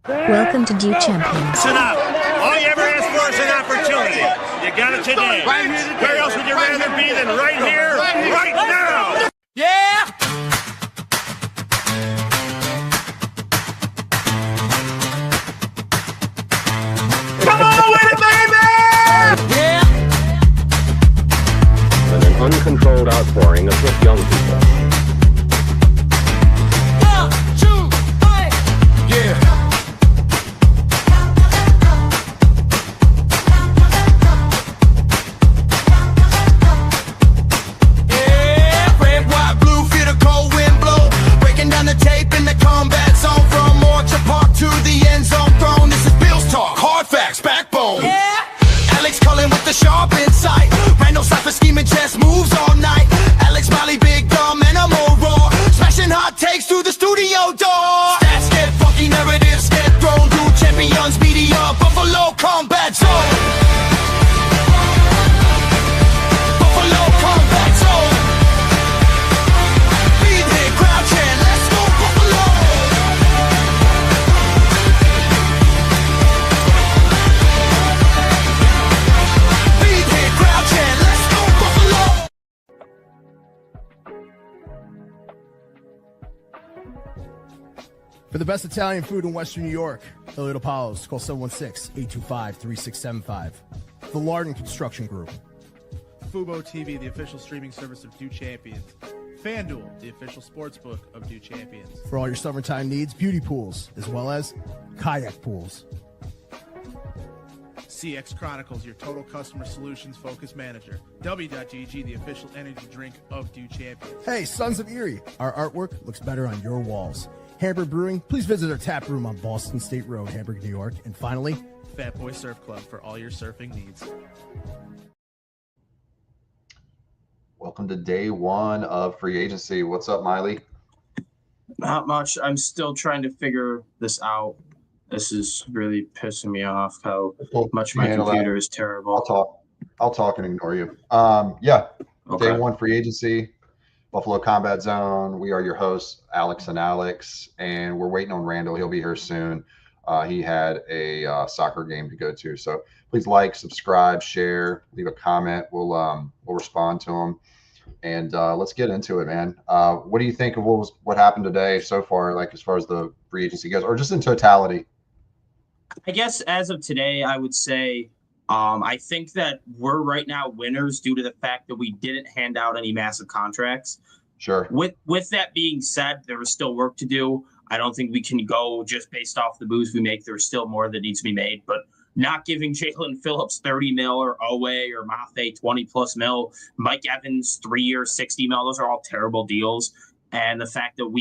Welcome to Duke Champions. Listen up. All you ever asked for is an opportunity. You got it today. Where else would you rather be than right here, right now? Yeah! Come on with it, baby! Yeah! And an uncontrolled outpouring of just young people. 1, 2, 3. Yeah. Yeah, red, white, blue, feel the cold wind blow. Breaking down the tape in the combat zone. From Orchard Park to the end zone thrown. This is Bill's talk, hard facts, backbone. Yeah. Alex Cullen with the sharp insight. Randall Cypher scheming chess moves all night. Alex Molly, big dumb animal roar. Smashing hot takes through the studio door. Stats get funky, narratives get thrown. Dude champions, media, Buffalo combat zone. Buffalo combat zone. Be there, crowd chant, let's go Buffalo. Be there, crowd chant, let's go Buffalo. For the best Italian food in Western New York, Elliot Apollos, call 716-825-3675. The Lardon Construction Group. Fubo TV, the official streaming service of Duke Champions. FanDuel, the official sportsbook of Duke Champions. For all your summertime needs, beauty pools, as well as kayak pools. CX Chronicles, your total customer solutions focused manager. W.GG, the official energy drink of Duke Champions. Hey, Sons of Erie, our artwork looks better on your walls. Hamburg Brewing, please visit our tap room on Boston State Road, Hamburg, New York. And finally, Fat Boy Surf Club for all your surfing needs. Welcome to day one of free agency. What's up, Miley? Not much. I'm still trying to figure this out. This is really pissing me off how much my computer is terrible. I'll talk and ignore you. Okay. Day one free agency, Buffalo Combat Zone. We are your hosts, Alex and Alex, and we're waiting on Randall. He'll be here soon. He had a soccer game to go to, so please like, subscribe, share, leave a comment. We'll respond to him, and let's get into it, man. What do you think of what happened today so far, like as far as the free agency goes, or just in totality? I guess as of today, I would say I think that we're right now winners due to the fact that we didn't hand out any massive contracts. Sure. With that being said, there is still work to do. I don't think we can go just based off the moves we make. There's still more that needs to be made, but not giving Jalen Phillips 30 mil or Owe or Mafe 20 plus mil, Mike Evans 3 years 60 mil. Those are all terrible deals. And the fact that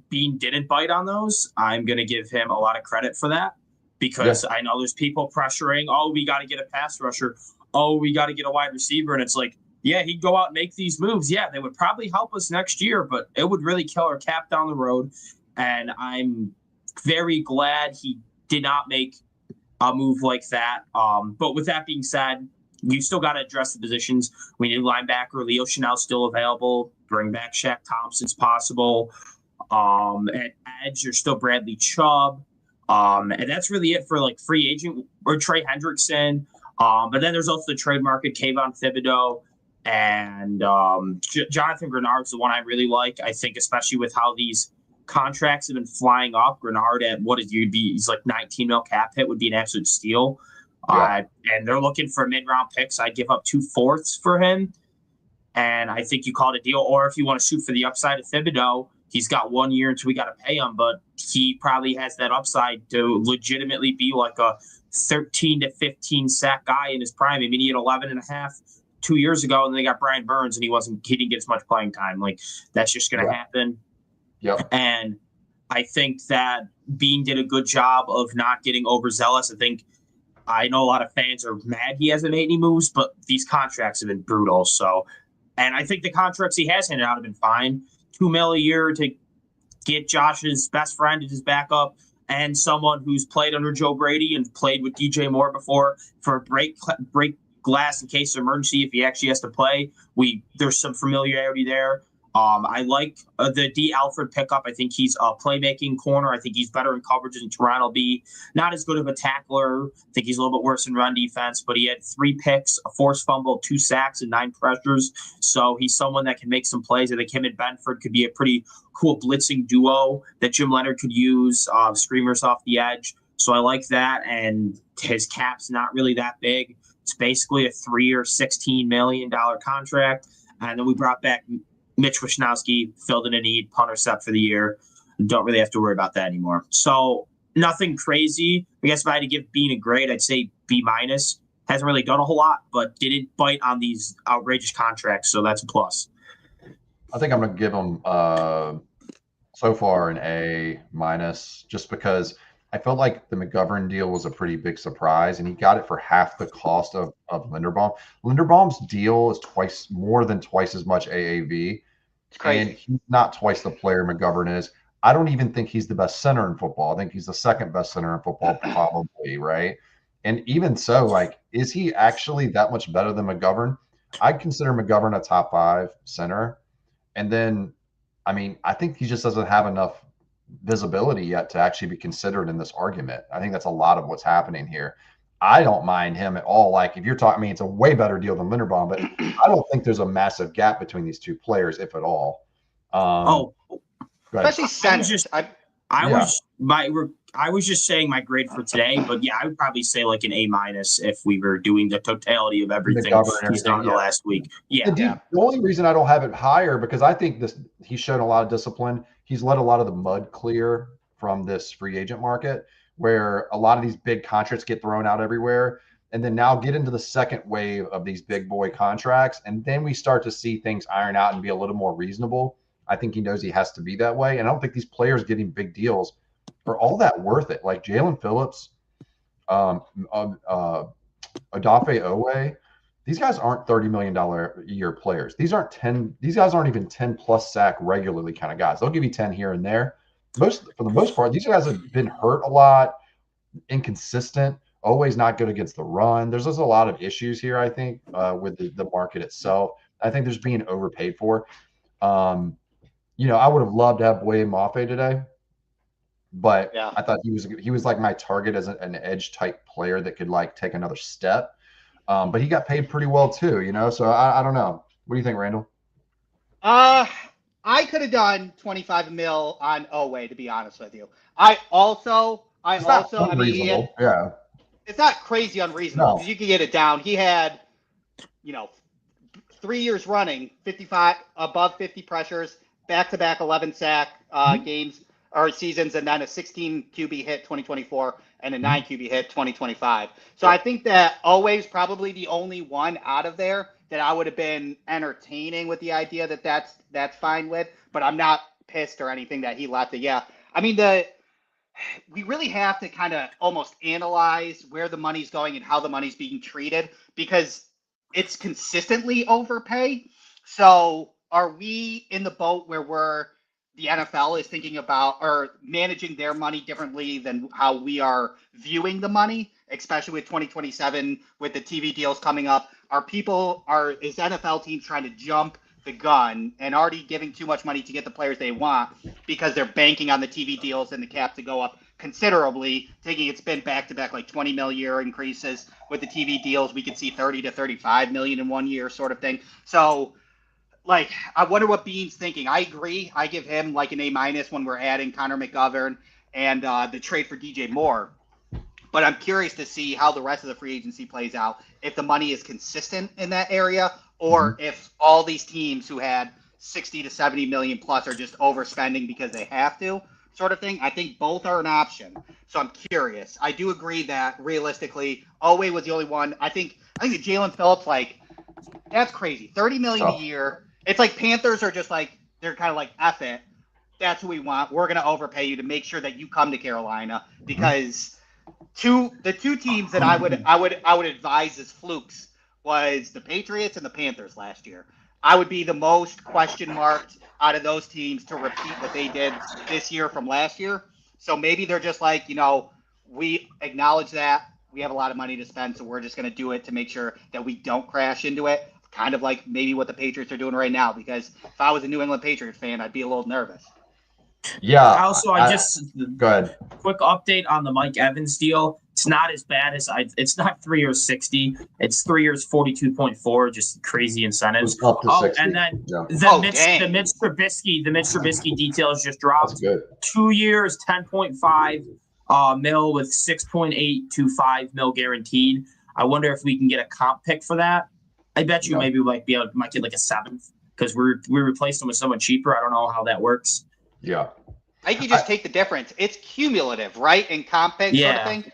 Bean didn't bite on those, I'm going to give him a lot of credit for that. Because I know there's people pressuring, oh, we got to get a pass rusher. Oh, we got to get a wide receiver. And it's like, yeah, he'd go out and make these moves. Yeah, they would probably help us next year, but it would really kill our cap down the road. And I'm very glad he did not make a move like that. But with that being said, you still got to address the positions. We need a linebacker. Leo Chanel's still available. Bring back Shaq Thompson's possible. At edge, there's still Bradley Chubb. And that's really it for like free agent or Trey Hendrickson. But then there's also the trade market, Kayvon Thibodeau and Jonathan Grenard's the one I really like. I think especially with how these contracts have been flying up, Grenard at he's like 19 mil cap hit would be an absolute steal. And they're looking for mid-round picks. I'd give up 2 fourths for him. And I think you call it a deal. Or if you want to shoot for the upside of Thibodeau, he's got 1 year until we got to pay him, but he probably has that upside to legitimately be like a 13 to 15 sack guy in his prime. I mean, he had 11 and a half 2 years ago, and then they got Brian Burns, and he didn't get as much playing time. Like, that's just going to happen. Yep. And I think that Bean did a good job of not getting overzealous. I know a lot of fans are mad he hasn't made any moves, but these contracts have been brutal. So, and I think the contracts he has handed out have been fine. $2 million a year to get Josh's best friend as his backup and someone who's played under Joe Brady and played with DJ Moore before for break glass in case of emergency if he actually has to play. There's some familiarity there. I like the D. Alfred pickup. I think he's a playmaking corner. I think he's better in coverage than Toronto B. Not as good of a tackler. I think he's a little bit worse in run defense, but he had 3 picks, a forced fumble, 2 sacks, and 9 pressures. So he's someone that can make some plays. I think him and Benford could be a pretty cool blitzing duo that Jim Leonard could use, screamers off the edge. So I like that, and his cap's not really that big. It's basically a 3 or $16 million contract. And then we brought back Mitch Wishnowsky, filled in a need, punter set for the year. Don't really have to worry about that anymore. So nothing crazy. I guess if I had to give Bean a grade, I'd say B-. Hasn't really done a whole lot, but didn't bite on these outrageous contracts, so that's a plus. I think I'm going to give him so far an A-, just because I felt like the McGovern deal was a pretty big surprise, and he got it for half the cost of Linderbaum. Linderbaum's deal is more than twice as much AAV, and he's not twice the player McGovern is. I don't even think he's the best center in football. I think he's the second best center in football, probably, right? And even so, like, is he actually that much better than McGovern? I'd consider McGovern a top 5 center. And then, I mean, I think he just doesn't have enough visibility yet to actually be considered in this argument. I think that's a lot of what's happening here. I don't mind him at all. Like, if you're talking, I mean, it's a way better deal than Linderbaum, but I don't think there's a massive gap between these two players, if at all. Especially centers. I was just saying my grade for today, but yeah, I would probably say like an A- if we were doing the totality of everything he's done in the last week. Yeah. The only reason I don't have it higher, because I think he's shown a lot of discipline. He's let a lot of the mud clear from this free agent market, where a lot of these big contracts get thrown out everywhere. And then now get into the second wave of these big boy contracts. And then we start to see things iron out and be a little more reasonable. I think he knows he has to be that way. And I don't think these players getting big deals are all that worth it. Like Jalen Phillips, Odafe Owe, these guys aren't $30 million a year players. These guys aren't even 10 plus sack regularly kind of guys. They'll give you 10 here and there. For the most part, these guys have been hurt a lot, inconsistent, always not good against the run. There's just a lot of issues here, I think, with the market itself. I think there's being overpaid for. I would have loved to have Boye Mafe today, but I thought he was like my target as an edge type player that could like take another step. But he got paid pretty well too, So I don't know. What do you think, Randall? I could have done 25 mil on Owe, to be honest with you. It's not crazy unreasonable because you can get it down. He had, 3 years running, 55 above 50 pressures, back-to-back 11 sack games or seasons, and then a 16 QB hit 2024 and a 9 QB hit 2025. So I think that Owe is probably the only one out of there that I would have been entertaining with the idea that that's fine with, but I'm not pissed or anything that he left it. Yeah. I mean, we really have to kind of almost analyze where the money's going and how the money's being treated, because it's consistently overpay. So are we in the boat where the NFL is thinking about or managing their money differently than how we are viewing the money, especially with 2027, with the TV deals coming up? Is NFL teams trying to jump the gun and already giving too much money to get the players they want because they're banking on the TV deals and the cap to go up considerably, it's been back-to-back like 20 million year increases with the TV deals. We could see 30 to 35 million in 1 year sort of thing. So, like, I wonder what Bean's thinking. I agree. I give him like an A- when we're adding Connor McGovern and the trade for DJ Moore. But I'm curious to see how the rest of the free agency plays out, if the money is consistent in that area, or if all these teams who had 60 to 70 million plus are just overspending because they have to, sort of thing. I think both are an option. So I'm curious. I do agree that realistically, Owe was the only one. I think that Jalen Phillips, like, that's crazy. 30 million a year. It's like Panthers are just like, they're kind of like, F it. That's who we want. We're going to overpay you to make sure that you come to Carolina, because the two teams that I would advise as flukes was the Patriots and the Panthers last year. I would be the most question marked out of those teams to repeat what they did this year from last year. So maybe they're just like, we acknowledge that we have a lot of money to spend, so we're just going to do it to make sure that we don't crash into it. kind of like maybe what the Patriots are doing right now. Because if I was a New England Patriots fan, I'd be a little nervous. Yeah. Also, I just go ahead. Quick update on the Mike Evans deal. It's not as bad as it's not 3 years 60. It's 3 years 42.4. Just crazy incentives. Up to 60. And then Yeah. the Mitch Trubisky details just dropped. That's good. 2 years 10.5 mil with 6.825 mil guaranteed. I wonder if we can get a comp pick for that. I bet you maybe we might get like a 7th because we replaced him with someone cheaper. I don't know how that works. Yeah. I think you just take the difference. It's cumulative, right? In comp pick sort of thing.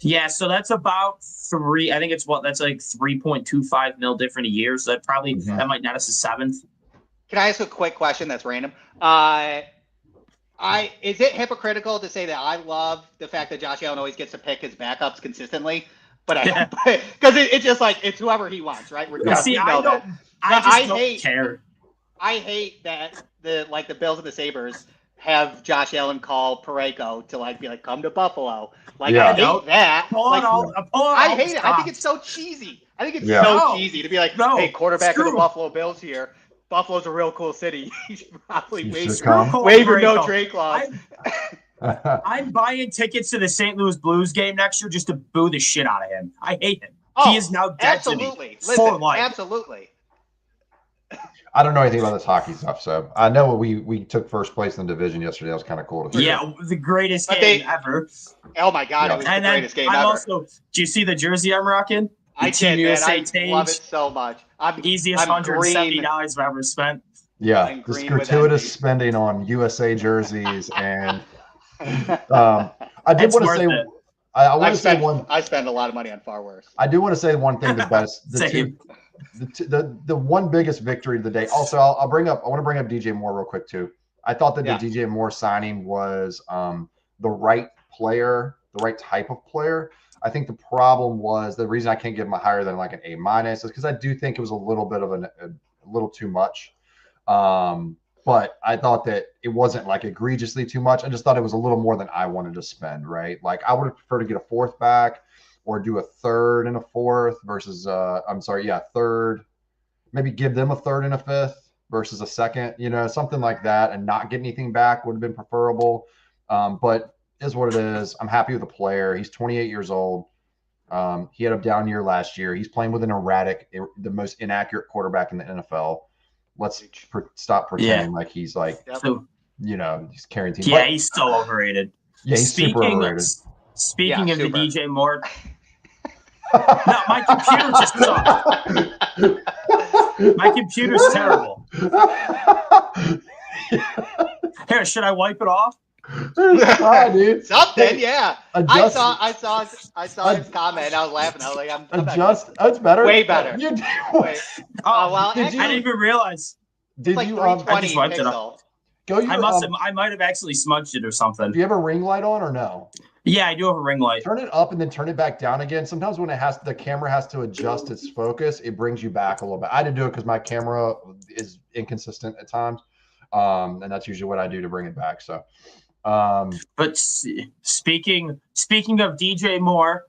Yeah, so that's about 3. I think that's like 3.25 mil different a year. So that might net us a 7th. Can I ask a quick question that's random? Is it hypocritical to say that I love the fact that Josh Allen always gets to pick his backups consistently? But because it's just like it's whoever he wants, right? See, I don't care. I hate that the Bills and the Sabres have Josh Allen call Parayko to be like, come to Buffalo. I hate that. I hate it. I think it's so cheesy. I think it's so cheesy to be like, hey, quarterback of the Buffalo Bills here. Buffalo's a real cool city. You should probably waive your no trade clause. I'm buying tickets to the St. Louis Blues game next year just to boo the shit out of him. I hate him. He is now dead to me for life. Absolutely. I don't know anything about this hockey stuff, so I know we took first place in the division yesterday. That was kind of cool to see. Yeah, the greatest game ever. Oh my god, it was the greatest game ever. Do you see the jersey I'm rocking? I did, man. I love it so much. Easiest $170 I've ever spent. Yeah, this gratuitous spending on USA jerseys and I did want to say I want to say one. I spend a lot of money on far worse. I do want to say one thing. The best, the one biggest victory of the day. Also, I want to bring up DJ Moore real quick too. I thought that the DJ Moore signing was the right player, the right type of player. I think the problem was the reason I can't give him a higher than like an A- is because I do think it was a little bit of a little too much. But I thought that it wasn't like egregiously too much. I just thought it was a little more than I wanted to spend, right? Like I would have preferred to get a 4th back or do a 3rd and a 4th versus third, maybe give them a 3rd and a 5th versus a 2nd, something like that, and not get anything back would have been preferable. But is what it is. I'm happy with the player. He's 28 years old. He had a down year last year. He's playing with an the most inaccurate quarterback in the NFL. Let's stop pretending like he's he's carrying team. Yeah, he's so overrated. Yeah, he's super overrated. Speaking of the DJ Moore, no, my computer just sucks. My computer's terrible. Here, should I wipe it off? Dude. Something, yeah. I saw his comment. I was laughing. I was like, That's better. Way better. I didn't even realize. Did like you? 320 I just wiped it off. I might have actually smudged it or something. Do you have a ring light on or no? Yeah, I do have a ring light. Turn it up and then turn it back down again. Sometimes when the camera has to adjust its focus, it brings you back a little bit. I had to do it because my camera is inconsistent at times, and that's usually what I do to bring it back. So. But speaking of DJ Moore,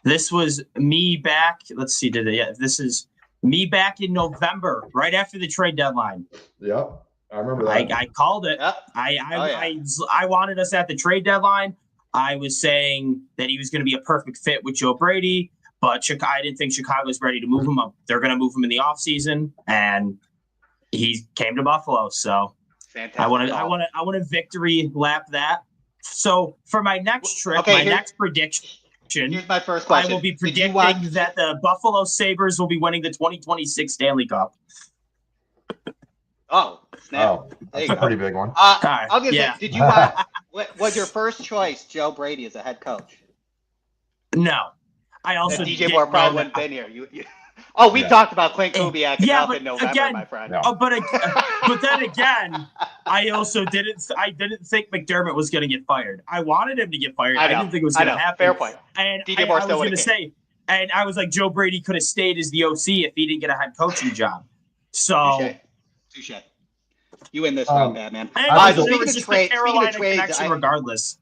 this was me back. Let's see, this is me back in November, right after the trade deadline. Yep, I remember that. I called it. Yep. I wanted us at the trade deadline. I was saying that he was going to be a perfect fit with Joe Brady, but I didn't think Chicago was ready to move him up. They're going to move him in the offseason, and he came to Buffalo. So. Fantastic. I want to victory lap that. So for my next trip, next prediction. Here's my first question. I will be predicting that the Buffalo Sabres will be winning the 2026 Stanley Cup. Oh, snap. Oh, that's a pretty big one. I'll give you. Did you watch? Was your first choice Joe Brady as a head coach? No, I also DJ Moore probably wouldn't been here. We talked about Clint Kubiak in November, my friend. But then again, I also didn't think McDermott was going to get fired. I wanted him to get fired. I didn't think it was going to happen. Fair point. And DJ Moore still was going to say, and I was like, Joe Brady could have stayed as the OC if he didn't get a head coaching job. So, touche. You win this one, Batman. Speaking of trades, regardless.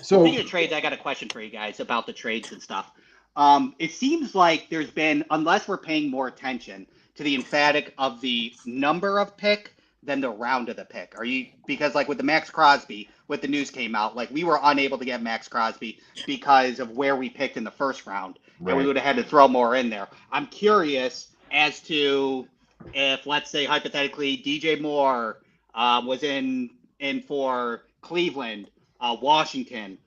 Speaking of trades, I got a question for you guys about the trades and stuff. It seems like there's been, unless we're paying more attention, to the emphatic of the number of pick than the round of the pick? Are you, because like with the Max Crosby, with the news came out, like we were unable to get Max Crosby because of where we picked in the first round, and we would have had to throw more in there. I'm curious as to if, let's say hypothetically, DJ Moore was in for Cleveland, Washington,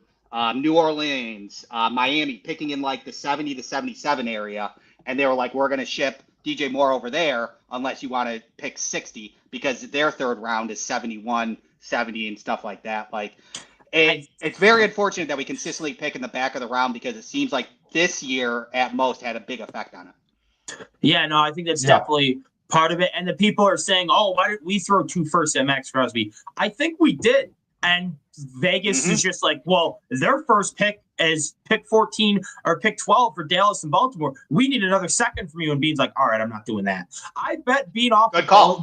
New Orleans, Miami, picking in like the 70 to 77 area, and they were like, we're going to ship DJ Moore over there unless you want to pick 60, because their third round is 71, 70 and stuff like that. Like it's very unfortunate that we consistently pick in the back of the round, because it seems like this year at most had a big effect on it. Yeah, no, I think that's definitely part of it. And the people are saying, oh, why did we throw 2 firsts at Max Crosby? I think we did. And Vegas is just like, well, their first pick is pick 14 or pick 12 for Dallas and Baltimore. We need another second from you. And Bean's like, all right, I'm not doing that. I bet Bean off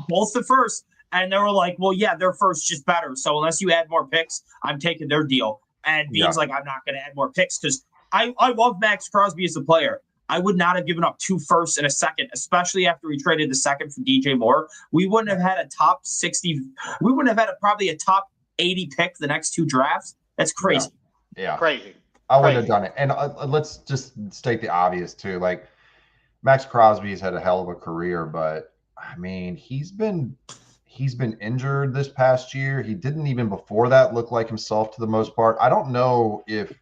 both the first. And they were like, well, yeah, their first just better. So unless you add more picks, I'm taking their deal. And Bean's like, I'm not going to add more picks, because I love Max Crosby as a player. I would not have given up 2 firsts and a second, especially after we traded the second for DJ Moore. We wouldn't have had a top 60. We wouldn't have had probably a top 80 pick the next 2 drafts. That's crazy. Yeah. Crazy. I wouldn't have done it. And let's just state the obvious too. Like, Max Crosby's had a hell of a career, but I mean, he's been injured this past year. He didn't even before that look like himself to the most part. I don't know if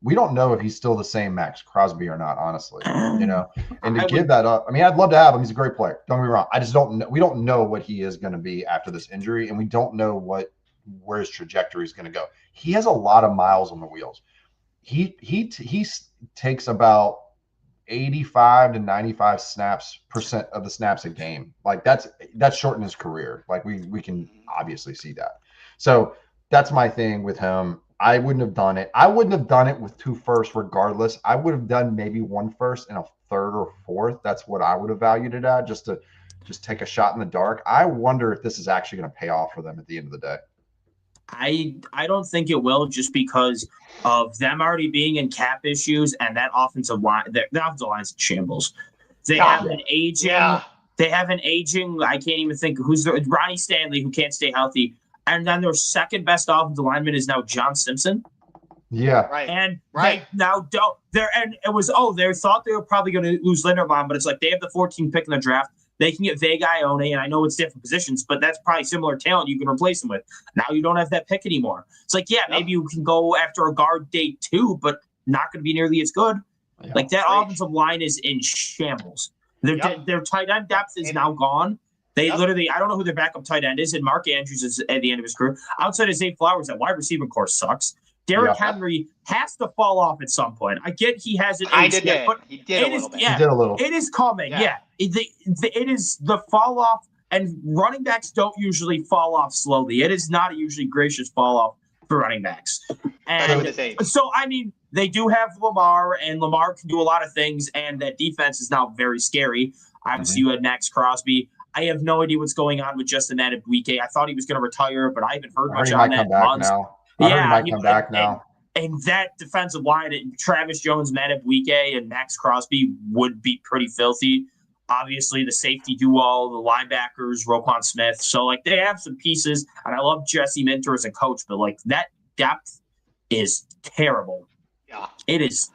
we don't know if he's still the same Max Crosby or not, honestly, you know, and to give that up. I mean, I'd love to have him. He's a great player. Don't get me wrong. I just don't know. We don't know what he is going to be after this injury, and we don't know where his trajectory is going to go. He has a lot of miles on the wheels. He takes about 85 to 95% of the snaps a game. Like that's shortened his career. Like we can obviously see that. So that's my thing with him. I wouldn't have done it. I wouldn't have done it with 2 firsts regardless. I would have done maybe 1 first and a third or fourth. That's what I would have valued it at, just to take a shot in the dark. I wonder if this is actually going to pay off for them at the end of the day. I don't think it will, just because of them already being in cap issues, and that offensive line, the offensive line's in shambles. They have an aging. Yeah. They have an aging. I can't even think who's Ronnie Stanley, who can't stay healthy. And then their second best offensive lineman is now John Simpson. Yeah. Right. And they now don't. And it was, they thought they were probably going to lose Linderbaum, but it's like they have the 14th pick in the draft. They can get Vega Ione, and I know it's different positions, but that's probably similar talent you can replace them with. Now you don't have that pick anymore. It's like, maybe you can go after a guard day 2, but not going to be nearly as good. Yeah. Like that offensive line is in shambles. Their tight end depth is now gone. They literally, I don't know who their backup tight end is, and Mark Andrews is at the end of his career. Outside of Zay Flowers, that wide receiver course sucks. Derrick Henry has to fall off at some point. I get he hasn't aged yet, but he did a little bit. He did a little. It is coming. Yeah. It is the fall off, and running backs don't usually fall off slowly. It is not a usually gracious fall off for running backs. And so, I mean, they do have Lamar, and Lamar can do a lot of things, and that defense is now very scary. Obviously, you had Max Crosby. I have no idea what's going on with Justin Madubuike. I thought he was going to retire, but I haven't heard much on that in months. He might come back now. And that defensive line, Travis Jones, Madubuike, and Max Crosby would be pretty filthy. Obviously, the safety duo, the linebackers, Roquan Smith. So, like, they have some pieces, and I love Jesse Minter as a coach, but, like, that depth is terrible. Yeah. It is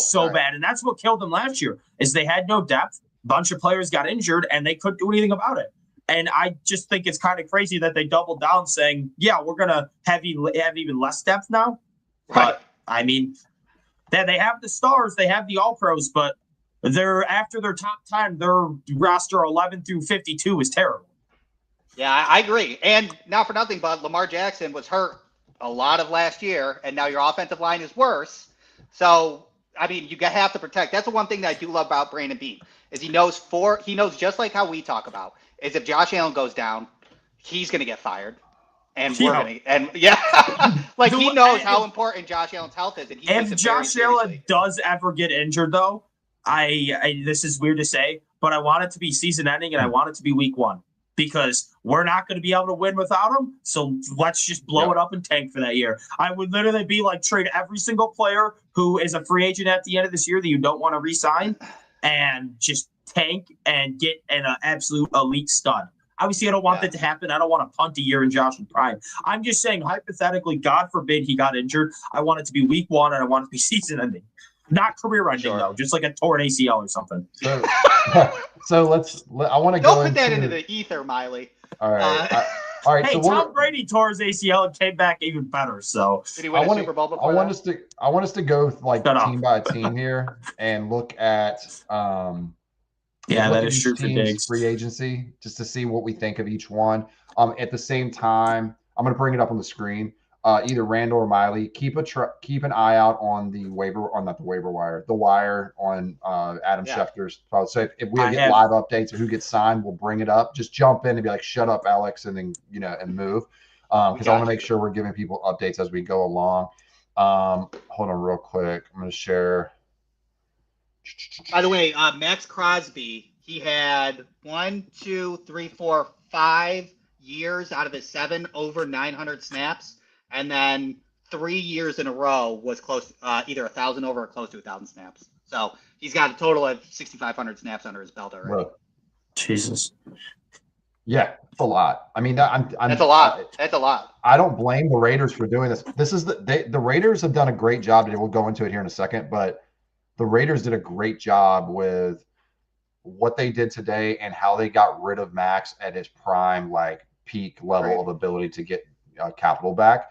so bad. And that's what killed them last year, is they had no depth. Bunch of players got injured, and they couldn't do anything about it. And I just think it's kind of crazy that they doubled down saying, we're going to have even less depth now. Right. But, I mean, they have the stars, they have the all-pros, but they're after their top time, their roster 11 through 52 is terrible. Yeah, I agree. And not for nothing, but Lamar Jackson was hurt a lot of last year, and now your offensive line is worse. So, I mean, you have to protect. That's the one thing that I do love about Brandon Beane, is he knows just like how we talk about, is if Josh Allen goes down, he's going to get fired. And we're going to, like he knows how important Josh Allen's health is. And he if Josh Allen does ever get injured, though, this is weird to say, but I want it to be season ending and I want it to be week 1, because we're not going to be able to win without him. So let's just blow it up and tank for that year. I would literally be like, trade every single player who is a free agent at the end of this year that you don't want to re-sign, and just tank and get an absolute elite stud. Obviously, I don't want that to happen. I don't want to punt a year in Josh's prime. I'm just saying, hypothetically, God forbid he got injured. I want it to be week 1, and I want it to be season ending. Not career ending, though. Just like a torn ACL or something. So I want to go Don't put that into the ether, Miley. All right. All right. Hey, so Tom Brady tore his ACL and came back even better. So did he win a Super Bowl before I want us to go like team by team here and look at that is true for Diggs. Free agency, just to see what we think of each one. At the same time, I'm going to bring it up on the screen. Either Randall or Miley, keep an eye out on the wire on Adam Schefter's. So if we get live updates or who gets signed, we'll bring it up. Just jump in and be like, "Shut up, Alex," and then and move. Because I want to make sure we're giving people updates as we go along. Hold on, real quick. I'm going to share. By the way, Max Crosby, he had 5 years out of his 7 over 900 snaps. And then 3 years in a row was close, either 1,000 over or close to 1,000 snaps. So he's got a total of 6,500 snaps under his belt already. Right. Jesus. Yeah, it's a lot. I mean, that's a lot. That's a lot. I don't blame the Raiders for doing this. This is the Raiders have done a great job today. We'll go into it here in a second, but the Raiders did a great job with what they did today and how they got rid of Max at his prime, like peak level of ability to get capital back.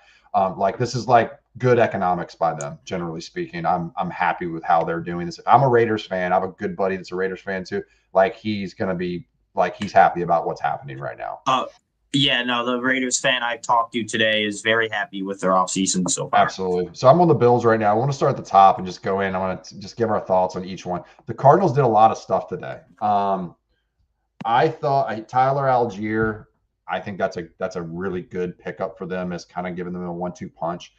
This is like good economics by them, generally speaking. I'm happy with how they're doing this. I'm a Raiders fan. I have a good buddy that's a Raiders fan too. Like he's gonna be like he's happy about what's happening right now. The Raiders fan I talked to today is very happy with their offseason so far. Absolutely. So I'm on the Bills right now. I want to start at the top and just go in. I want to just give our thoughts on each one. The Cardinals did a lot of stuff today. I thought Tyler Algier. I think that's a really good pickup for them, as kind of giving them a 1-2 punch.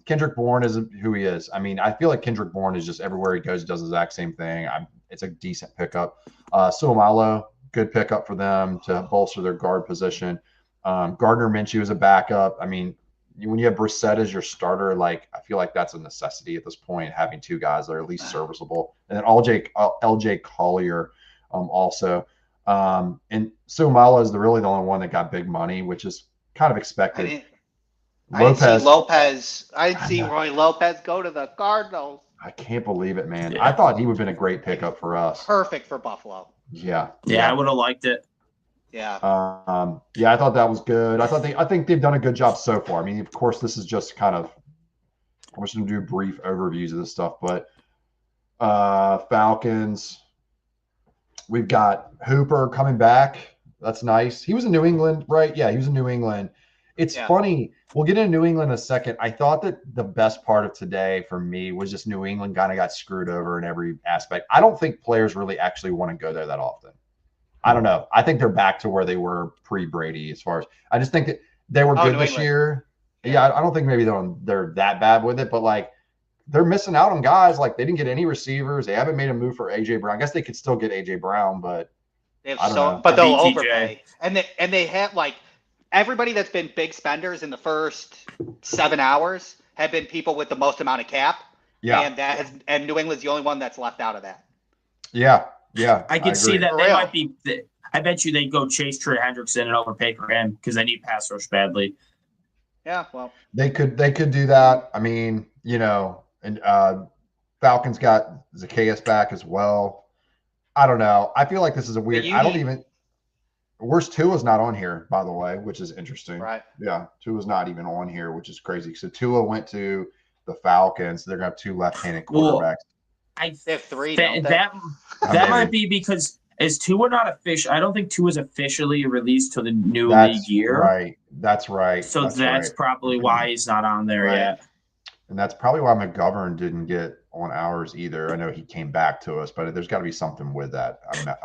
Kendrick Bourne is who he is. I mean, I feel like Kendrick Bourne is just everywhere he goes, does the exact same thing. It's a decent pickup. Suamalo, good pickup for them to bolster their guard position. Gardner Minshew is a backup. I mean, when you have Brissett as your starter, like I feel like that's a necessity at this point, having 2 guys that are at least serviceable. And then LJ Collier also. And Suamalo is really the only one that got big money, which is kind of expected. I didn't see Roy Lopez go to the Cardinals. I can't believe it, man. Yeah. I thought he would have been a great pickup for us. Perfect for Buffalo. Yeah, I would have liked it. Yeah. I thought that was good. I think they've done a good job so far. I mean, of course, this is just kind of I'm just going to do brief overviews of this stuff, but Falcons. We've got Hooper coming back. That's nice. He was in New England, right? Yeah, he was in New England. It's funny. We'll get into New England in a second. I thought that the best part of today for me was just New England kind of got screwed over in every aspect. I don't think players really actually want to go there that often. I don't know. I think they're back to where they were pre-Brady as far as – I just think that they were good this year. Yeah, I don't think maybe they're that bad with it, but like – they're missing out on guys. Like they didn't get any receivers. They haven't made a move for AJ Brown. I guess they could still get AJ Brown, but they'll overpay. And they have like everybody that's been big spenders in the first 7 hours have been people with the most amount of cap. Yeah. And New England's the only one that's left out of that. Yeah. I could see that they might be. I bet you they'd go chase Trey Hendrickson and overpay for him because they need pass rush badly. Yeah, well, they could do that. I mean, and Falcons got Zacchaeus back as well. I don't know. I feel like this is a weird. Worst Tua's not on here, by the way, which is interesting. Right. Yeah, Tua's not even on here, which is crazy. So Tua went to the Falcons. They're gonna have 2 left-handed quarterbacks. They have 3. That might be because is Tua not official? I don't think Tua's officially released to the new league year. Right. That's right. So that's probably why he's not on there yet. And that's probably why McGovern didn't get on ours either. I know he came back to us, but there's got to be something with that.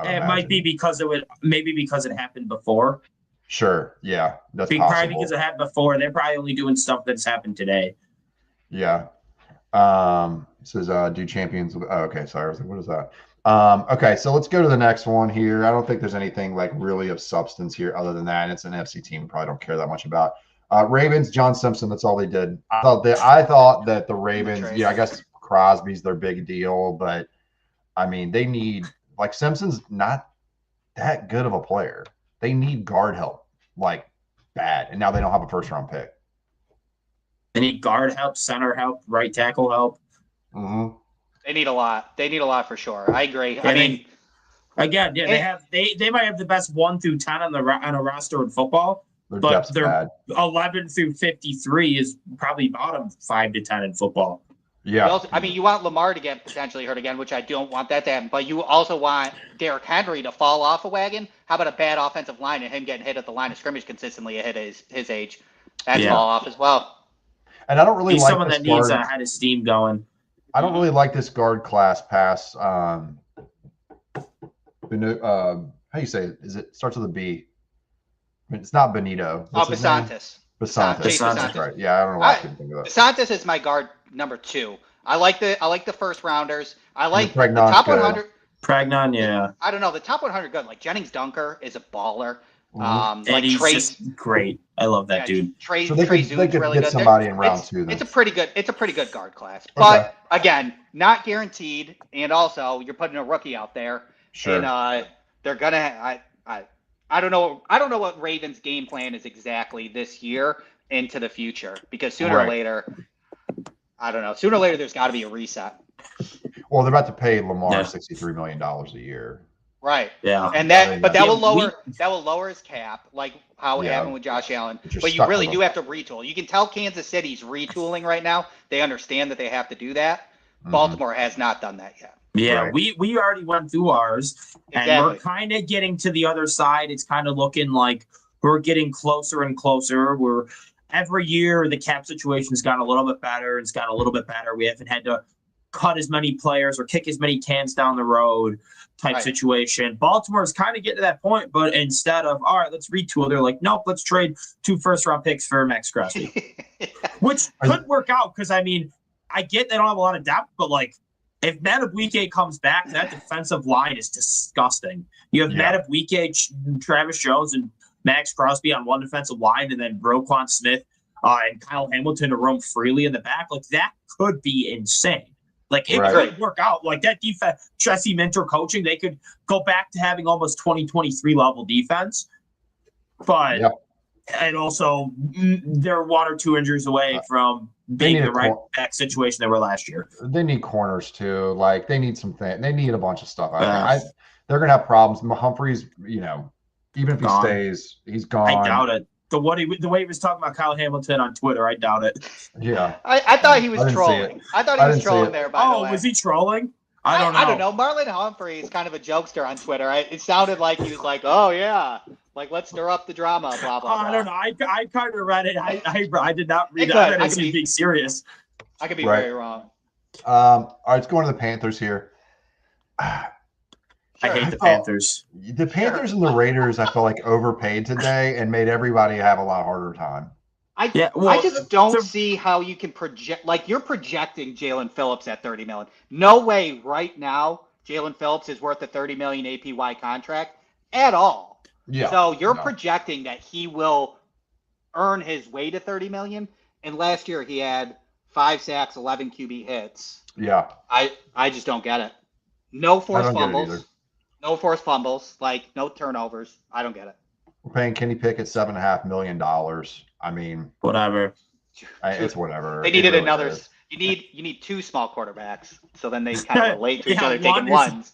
It might be because because it happened before. Sure. Yeah. That's possible. Probably because it happened before. They're probably only doing stuff that's happened today. Yeah. It says do champions. Oh, okay. Sorry. I was like, what is that? Okay. So let's go to the next one here. I don't think there's anything like really of substance here other than that. And it's an NFC team we probably don't care that much about. Ravens, John Simpson, that's all they did. I thought that the Ravens, I guess Crosby's their big deal, but I mean, they need Like Simpson's not that good of a player. They need guard help, like bad. And now they don't have a first round pick. They need guard help, center help, right tackle help. Mm-hmm. They need a lot. They need a lot for sure. I agree. I mean, again, yeah, they might have the best 1 through 10 on a roster in football, but their 11 through 53 is probably bottom 5 to 10 in football. Yeah. Also, I mean, you want Lamar to get potentially hurt again, which I don't want that to happen, but you also want Derrick Henry to fall off a wagon. How about a bad offensive line and him getting hit at the line of scrimmage consistently at his age? That's fall off as well. And I don't really He's like someone that needs a head of steam going. I don't really like this guard class past how you say it? Is it starts with a B? I mean, it's not Benito. Basantis. Basantis, right? Yeah, I don't know why I couldn't think of that. Basantis is my guard number 2. I like the first rounders. I like the Pregnon's top good. 100. Pregnon, yeah. I don't know. The top 100 good. Like Jennings Dunker is a baller. And Like he's Trey, just great. I love that dude. Trey, So they Trey could Zune's really get good. somebody in round 2. Then. It's a pretty good guard class. But again, not guaranteed. And also, you're putting a rookie out there. Sure. And they're gonna. I don't know. I don't know what Ravens' game plan is exactly this year into the future, because sooner or later, I don't know. Sooner or later, there's got to be a reset. Well, they're about to pay Lamar $63 million a year. Right. Yeah. And that will lower his cap, like how it happened with Josh Allen. But you really do have to retool. You can tell Kansas City's retooling right now. They understand that they have to do that. Baltimore has not done that yet. Yeah, we already went through ours, and we're kind of getting to the other side. It's kind of looking like we're getting closer and closer. Every year the cap situation's gotten a little bit better. It's gotten a little bit better. We haven't had to cut as many players or kick as many cans down the road type situation. Baltimore's kind of getting to that point, but instead of, all right, let's retool, they're like, nope, let's trade 2 first-round picks for Max Crosby, which could work out because, I mean, I get they don't have a lot of depth, but, like, if Madubuike comes back, that defensive line is disgusting. You have Madubuike, Travis Jones, and Max Crosby on one defensive line, and then Roquan Smith and Kyle Hamilton to roam freely in the back. Like, that could be insane. Like, it could work out. Like, that defense, Jesse Minter coaching, they could go back to having almost 2023 level defense. But, and also, they're 1 or 2 injuries away from being the right back situation they were last year. They need corners, too. Like, they need they need a bunch of stuff. They're going to have problems. Humphreys, even if he stays, he's gone. I doubt it. The way he was talking about Kyle Hamilton on Twitter, I doubt it. Yeah. I thought he was trolling. I thought he was trolling there, by the way. Oh, was he trolling? I don't know. Marlon Humphrey is kind of a jokester on Twitter. It sounded like he was like, oh, yeah. Like, let's stir up the drama, blah, blah, blah. I don't know. I kind of read it. I did not read it. I read it as being serious. I could be very wrong. All right, let's go to the Panthers here. I hate the Panthers. The Panthers and the Raiders, I felt like overpaid today and made everybody have a lot harder time. I just don't see how you can project. Like, you're projecting Jalen Phillips at $30 million. No way right now Jalen Phillips is worth a $30 million APY contract at all. Yeah. So you're projecting that he will earn his way to $30 million. And last year he had 5 sacks, 11 QB hits. Yeah. I just don't get it. No forced fumbles. No forced fumbles. Like, no turnovers. I don't get it. We're paying Kenny Pickett $7.5 million. I mean, whatever. It's whatever. They needed another. Is. You need 2 small quarterbacks, so then they kind of relate to each other, taking ones.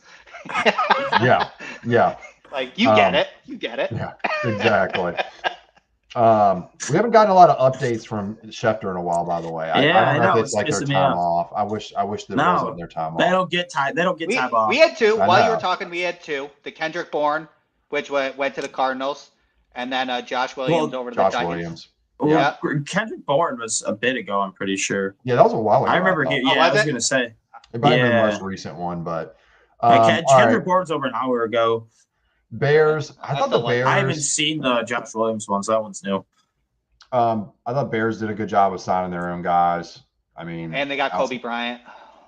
Yeah. Like, you get it. You get it. Yeah, exactly. We haven't gotten a lot of updates from Schefter in a while, by the way. I don't know if it's like their time off. I wish there wasn't their time off. They don't get time off. We had 2. While you were talking, we had 2. The Kendrick Bourne, which went to the Cardinals, and then Josh Williams over to the Titans. Williams. Yeah. Kendrick Bourne was a bit ago, I'm pretty sure. Yeah, that was a while ago. I remember I was going to say. It might have been the most recent one, but Kendrick Bourne's over an hour ago. Bears. I thought the Bears. I haven't seen the Josh Williams one, so that one's new. I thought Bears did a good job of signing their own guys. I mean, and they got Kobe Bryant.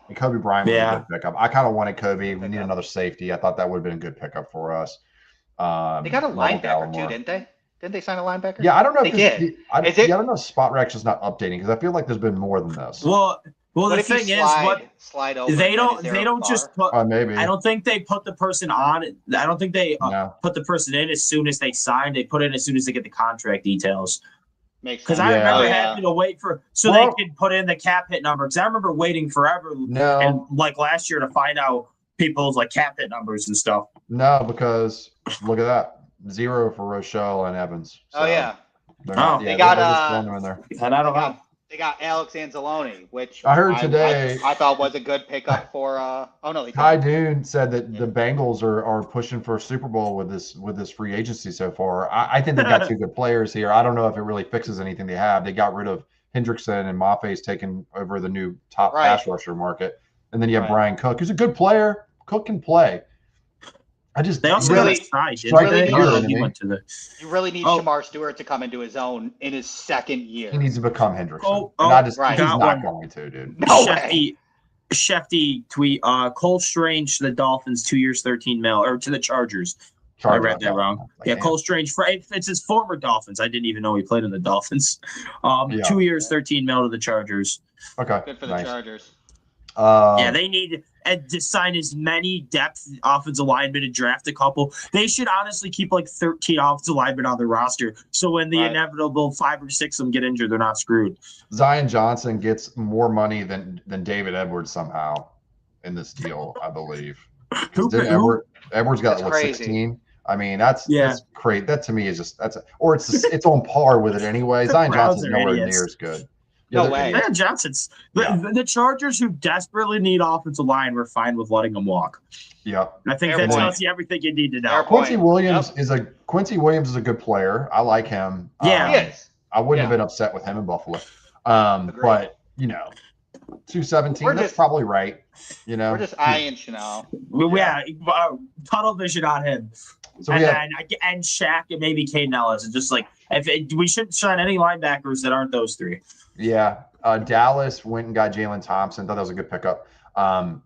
And Kobe Bryant was a good pickup. I kind of wanted Kobe. We need another safety. I thought that would have been a good pickup for us. They got a linebacker too, didn't they? Didn't they sign a linebacker? Yeah, I don't know. They did. I don't know if Spot Rex is not updating because I feel like there's been more than this. Well, Well, What the if you thing is, what slide over? they and don't is there they a don't bar? just put. Maybe. I don't think they put the person on. I don't think they No. put the person in as soon as they sign. They put it in as soon as they get the contract details. Makes Because sense. I remember Yeah. having to wait for Well- they could put in the cap hit number. Because I remember waiting forever, No. and like last year to find out people's like cap hit numbers and stuff. No, because look at that. 0 for Rochelle and Evans. Oh yeah, They're not, Oh. yeah, They got, they're just throwing them in there. And I don't know. they got Alex Anzalone, which I heard today- I thought was a good pickup for. Oh no, they Ty didn't. Dune said that the Bengals are pushing for a Super Bowl with this free agency so far. I think they've got 2 good players here. I don't know if it really fixes anything they have. They got rid of Hendrickson and Maffei's taking over the new top Right. pass rusher market. And then you have Right. Brian Cook, who's a good player. Cook can play. They also Really- got a side, didn't strike they? the Or ear, he man. went to the. You really need Oh. Shamar Stewart to come into his own in his second year. He needs to become Hendrickson. Oh, and I just right. he's Got not one. going to, dude. No way. Shefty tweet. Cole Strange to the Dolphins, 2 years, 13 mil, or to the Chargers. I read that wrong. Like, Yeah, damn. Cole Strange. It's his former Dolphins. I didn't even know he played in the Dolphins. Yeah. 2 years, 13 mil to the Chargers. Okay. Good for the nice. Chargers. Yeah, they need to sign as many depth offensive linemen and draft a couple. They should honestly keep like 13 offensive linemen on their roster. So when the Right. inevitable 5 or 6 of them get injured, they're not screwed. Zion Johnson gets more money than David Edwards somehow in this deal, I believe. Edwards got That's what, crazy. 16? I mean, that's great. That to me is just it's on par with it anyway. Zion Browns Johnson's are nowhere idiots. near as good. No they're way. idiots. Yeah, Johnson's Yeah. the Chargers, who desperately need offensive line, we're fine with letting them walk. Yeah. I think Fair that point. tells you everything you need to know. Fair point. Quincy Williams is a good player. I like him. Yeah. He is. I wouldn't have Yeah. been upset with him in Buffalo. Agreed. But 217, We're that's just- probably right. We're just eyeing Chanel. Yeah, tunnel vision on him. So and we have, then and Shaq and maybe Caden Ellis. It's just like we shouldn't sign any linebackers that aren't those three. Dallas went and got Jalen Thompson. Thought that was a good pickup.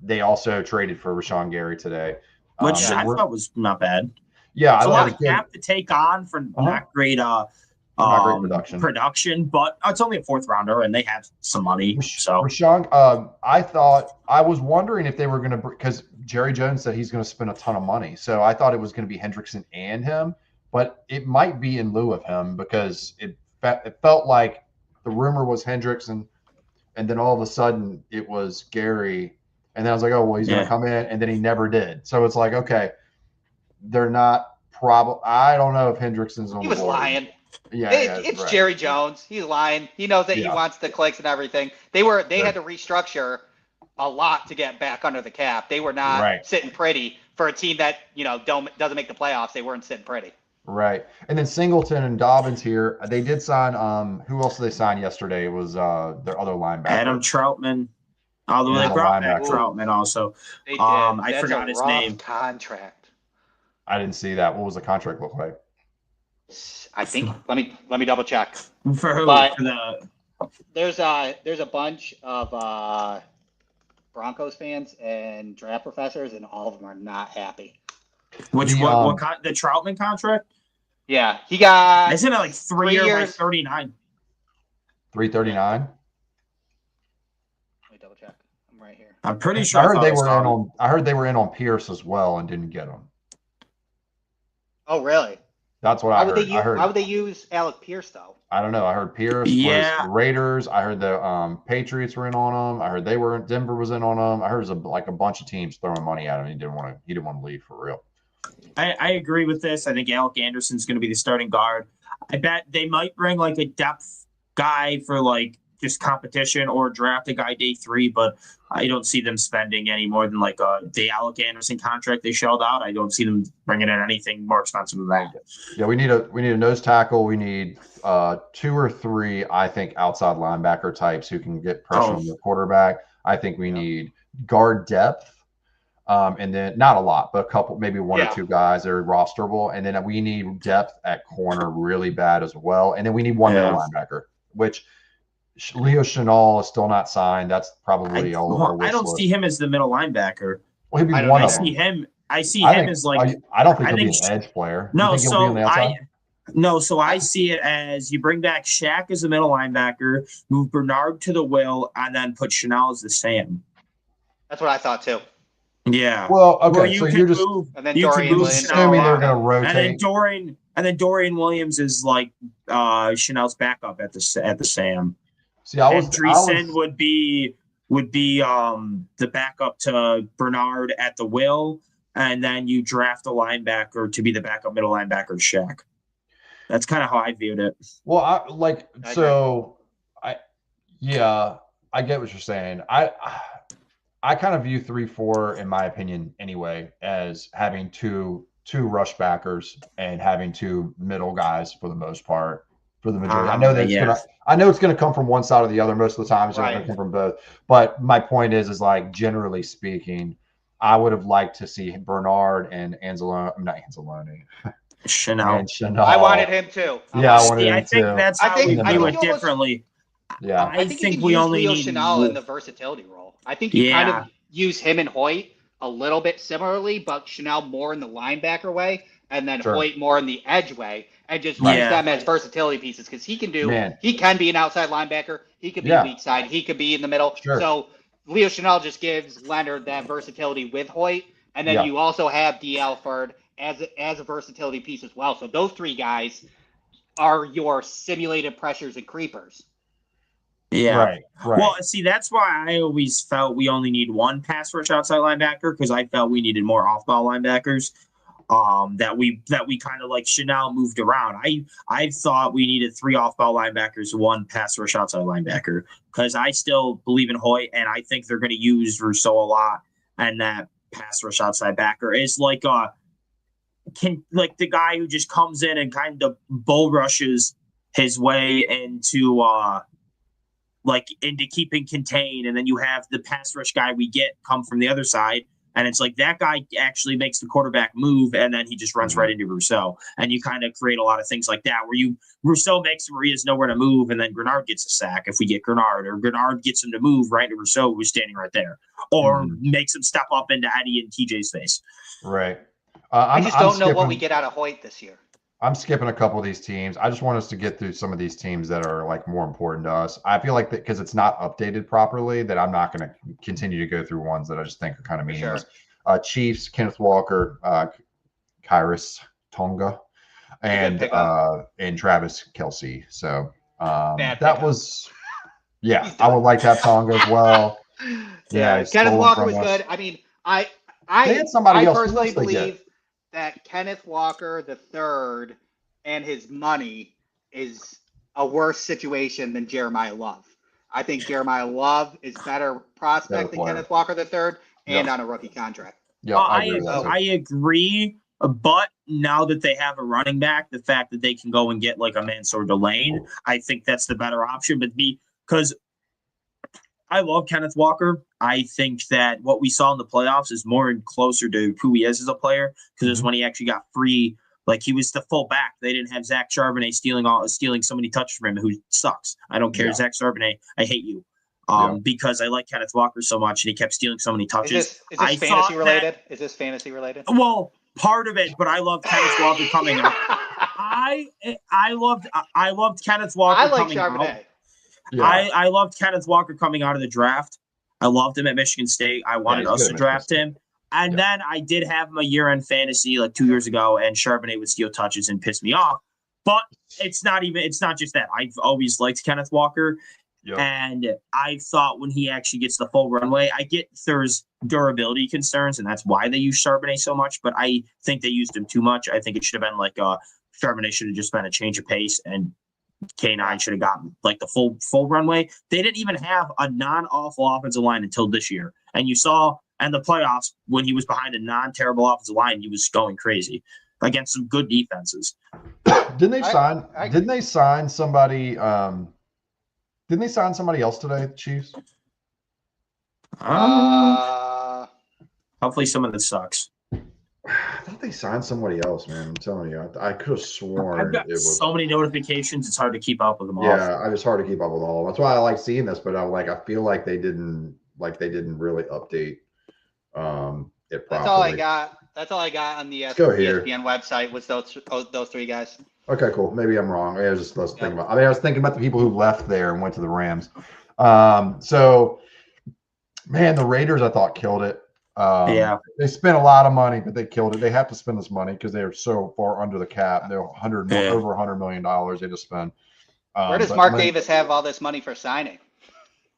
They also traded for Rashawn Gary today, Which and I we're- thought was not bad. yeah, It's I a lot thought of it good. cap to take on for not great Not great production. but it's only a 4th rounder and they have some money. So Rashawn, I was wondering if they were going to, because Jerry Jones said he's going to spend a ton of money. So I thought it was going to be Hendrickson and him, but it might be in lieu of him because it felt like the rumor was Hendrickson, and then all of a sudden it was Gary. And then I was like, oh, well, he's going to come in. And then he never did. So it's like, okay, they're not I don't know if Hendrickson's on He the was board. lying. Yeah, It's right. Jerry Jones. He's lying. He knows that he Yeah. wants the clicks and everything. They had to restructure a lot to get back under the cap. They were not Right. sitting pretty for a team that doesn't make the playoffs. They weren't sitting pretty. Right. And then Singleton and Dobbins here, they did sign who else did they sign yesterday? It was their other linebacker. Adam Troutman. Although Yeah, they brought back linebacker. Troutman also. They did. I That's forgot a his rough name. Contract. I didn't see that. What was the contract look like? I think. let me double check. For who? But- For the There's a bunch of Broncos fans and draft professors, and all of them are not happy. which The, the Troutman contract? Yeah, he got. Isn't it like 3 years, like years. 39? 339. Let me double check. I'm right here. I'm pretty sure I heard thought they I were saw in it. on. I heard they were in on Pierce as well and didn't get him. Oh, really? That's what Why I would heard. they use? I heard. Why would they use Alec Pierce though? I don't know. I heard Pierce Yeah. was the Raiders. I heard the Patriots were in on him. I heard Denver was in on him. I heard it was a bunch of teams throwing money at him. He didn't want to leave for real. I agree with this. I think Alec Anderson's going to be the starting guard. I bet they might bring like a depth guy for like just competition or draft a guy day 3, but I don't see them spending any more than like the Alec Anderson contract they shelled out. I don't see them bringing in anything more expensive than that. Yeah, we need a nose tackle. We need 2 or 3, I think, outside linebacker types who can get pressure on the quarterback. I think we need guard depth. And then not a lot, but a couple, maybe 1 or 2 guys that are rosterable. And then we need depth at corner really bad as well. And then we need one middle linebacker, which Leo Chenal is still not signed. That's probably all over our wish I don't list. see him as the middle linebacker. Well, he'd be I don't one I of see them. him. I see I him think- as like I don't think I he'll be think an edge player. You no. think he'll be on So the outside? No, so I see it as you bring back Shaq as the middle linebacker, move Bernard to the will, and then put Chanel as the Sam. That's what I thought too. Yeah. Well, Where okay, you so can you're just move, And then you can Dorian move Williams. Chanel assuming they're around. going to And rotate. then Dorian Williams is like Chanel's backup at the Sam. See, I And was Dreesen would be the backup to Bernard at the will, and then you draft a linebacker to be the backup middle linebacker to Shaq. That's kind of how I viewed it. well, I get what you're saying. I kind of view 3-4, in my opinion, anyway, as having two rush backers and having two middle guys for the most part, for the majority. I know that it's gonna come from one side or the other. Most of the time, it's not gonna come from both. But my point is like generally speaking, I would have liked to see Bernard and Anzalone. Chanel. And Chanel. I wanted him too. I wanted him I think too. that's how we view it differently. Yeah. I think you can we use only Leo need Chanel in the versatility role. I think you kind of use him and Hoyt a little bit similarly, but Chanel more in the linebacker way, and then Hoyt more in the edge way, and just use them as versatility pieces because he can be an outside linebacker, he could be weak side, he could be in the middle. Sure. So Leo Chanel just gives Leonard that versatility with Hoyt, and then you also have D. Alford as a versatility piece as well. So those three guys are your simulated pressures and creepers. Yeah. Right. Well, see, that's why I always felt we only need one pass rush outside linebacker because I felt we needed more off-ball linebackers. That we kind of like Chanel moved around. I thought we needed 3 off-ball linebackers, 1 pass rush outside linebacker because I still believe in Hoyt and I think they're going to use Rousseau a lot, and that pass rush outside backer is like the guy who just comes in and kind of bull rushes his way into keeping contained, and then you have the pass rush guy we get come from the other side, and it's like that guy actually makes the quarterback move, and then he just runs right into Rousseau, and you kind of create a lot of things like that where Rousseau makes him where he has nowhere to move, and then Grenard gets a sack if we get Grenard, or Grenard gets him to move right into Rousseau who's standing right there, or makes him step up into Eddie and TJ's face. Right. I just don't know what we get out of Hoyt this year. I'm skipping a couple of these teams. I just want us to get through some of these teams that are like more important to us. I feel like that because it's not updated properly, that I'm not going to continue to go through ones that I just think are kind of meaningless. Sure. Chiefs, Kenneth Walker, Kyrus Tonga, and Travis Kelce. So that was, I would like to have Tonga as well. Kenneth Walker was good. I mean, I personally believe that Kenneth Walker III and his money is a worse situation than Jeremiah Love. I think Jeremiah Love is better prospect than Kenneth Walker III and on a rookie contract. Yeah, I agree. But now that they have a running back, the fact that they can go and get like a Mansour Delane, I think that's the better option. But because I love Kenneth Walker. I think that what we saw in the playoffs is more and closer to who he is as a player because it's when he actually got free. Like he was the full back. They didn't have Zach Charbonnet stealing so many touches from him, who sucks. I don't care, Zach Charbonnet. I hate you. Because I like Kenneth Walker so much and he kept stealing so many touches. Is this fantasy related? Is this fantasy related? Well, part of it, but I love Kenneth Walker coming out. I loved Kenneth Walker coming out. Yeah. I loved Kenneth Walker coming out of the draft. I loved him at Michigan State. I wanted us to draft him. And then I did have him a year-end fantasy like 2 years ago, and Charbonnet would steal touches and piss me off. But it's not just that. I've always liked Kenneth Walker. Yep. And I thought when he actually gets the full runway, I get there's durability concerns, and that's why they use Charbonnet so much. But I think they used him too much. I think it should have been like Charbonnet should have just been a change of pace, and K9 should have gotten like the full runway. They didn't even have a non-awful offensive line until this year. And you saw in the playoffs when he was behind a non-terrible offensive line, he was going crazy against some good defenses. Didn't they sign somebody? Didn't they sign somebody else today, the Chiefs? Hopefully someone that sucks. I thought they signed somebody else, man. I'm telling you, I could have sworn I've got so many notifications. It's hard to keep up with them all. Yeah, it's hard to keep up with all. That's why I like seeing this, but I feel like they didn't really update it properly. That's all I got. That's all I got on the ESPN website was those three guys. Okay, cool. Maybe I'm wrong. I was thinking about. I mean, I was thinking about the people who left there and went to the Rams. So, man, the Raiders I thought killed it. They spent a lot of money, but they killed it. They have to spend this money because they are so far under the cap. They're over $100 million they just spend. Where does Mark Davis have all this money for signing?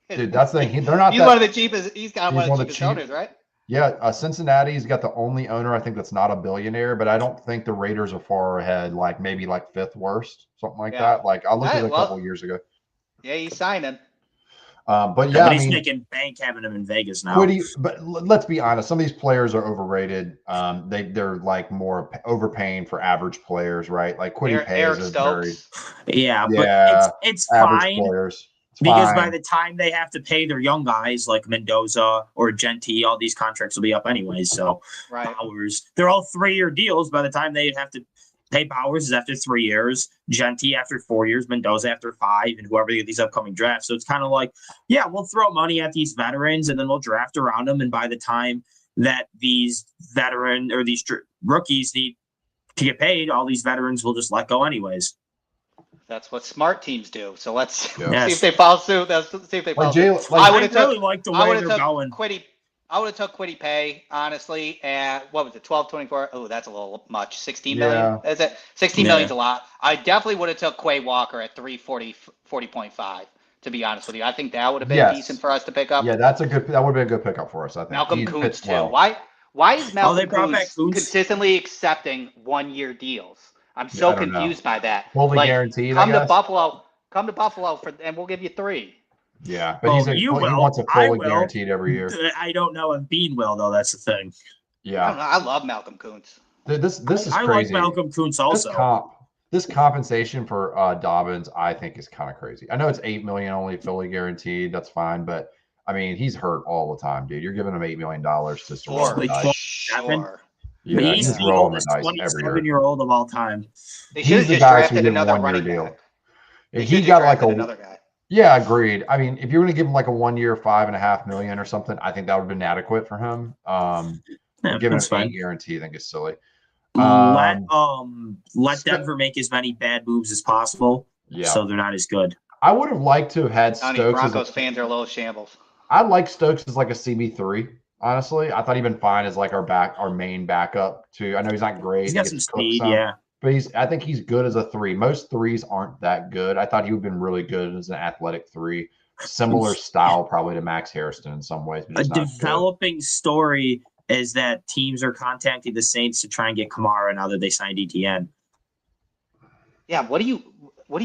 Dude, that's the thing. They're not. He's one of the cheapest. He's got one of the cheapest owners, right? Yeah, Cincinnati's got the only owner I think that's not a billionaire, but I don't think the Raiders are far ahead. Like maybe like fifth worst, something like that. Like I looked at it a couple years ago. Yeah, he's signing. But yeah, but he's making bank having him in Vegas now. But let's be honest, some of these players are overrated. They're like more overpaying for average players, right? Like Kwity Paye is very but it's fine players. Because by the time they have to pay their young guys like Mendoza or Genty, all these contracts will be up anyways. So Powers, they're all 3-year deals. By the time they have to pay Powers is after 3 years, Genty after 4 years, Mendoza after 5, and whoever they get these upcoming drafts. So it's kind of like, yeah, we'll throw money at these veterans and then we'll draft around them. And by the time that these veteran or these rookies need to get paid, all these veterans will just let go anyways. That's what smart teams do. So let's see if they follow suit. Let's see if they follow suit. I would have really liked the way they're going. I would have took Kwity Paye, honestly, and what was it, 12-24? Oh, that's a little much. 16 million? Is it? 16 million's a lot. I definitely would have took Quay Walker at 40.5, to be honest with you. I think that would have been decent for us to pick up. Yeah, that would have been a good pickup for us, I think. Malcolm Kuntz, too. Why is Malcolm Kuntz consistently accepting 1-year deals? I'm so confused by that. Fully guaranteed, Come to Buffalo and we'll give you 3. Yeah, but he wants a fully guaranteed every year. I don't know if Bean will, though. That's the thing. Yeah, I love Malcolm Kuntz. This is crazy. I like Malcolm Kuntz also. This compensation for Dobbins, I think, is kind of crazy. I know it's $8 million only fully guaranteed. That's fine, but I mean, he's hurt all the time, dude. You're giving him $8 million to roll the dice. Sure. Yeah, he's the oldest 27-year-old of all time. They should have just drafted another running back. He got like another guy. Yeah, agreed. I mean, if you're going to give him like a 1 year, $5.5 million or something, I think that would have been adequate for him. Giving him an 8 guarantee, I think is silly. Let Denver make as many bad moves as possible, so they're not as good. I would have liked to have had Stokes. Broncos fans are a little shambles. I like Stokes as like a CB3. Honestly, I thought he'd been fine as like our main backup too. I know he's not great. He's got some speed, but I think he's good as a 3. Most 3s aren't that good. I thought he would have been really good as an athletic 3. Similar style probably to Max Hairston in some ways. A developing story is that teams are contacting the Saints to try and get Kamara now that they signed ETN. Yeah, what do you I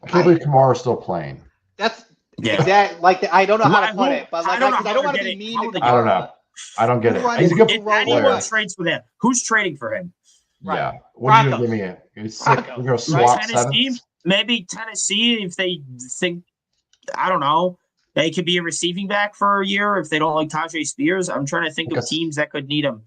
can't believe Kamara's still playing. That's exactly like I don't know how to put it, but like I don't want to be mean. I don't know. I don't get it. He's a good player. Anyone trades for him, who's trading for him? Yeah. What are you going to give me? We're going to swap Tennessee? Maybe Tennessee, if they think, I don't know, they could be a receiving back for a year if they don't like Tajay Spears. I'm trying to think of teams that could need him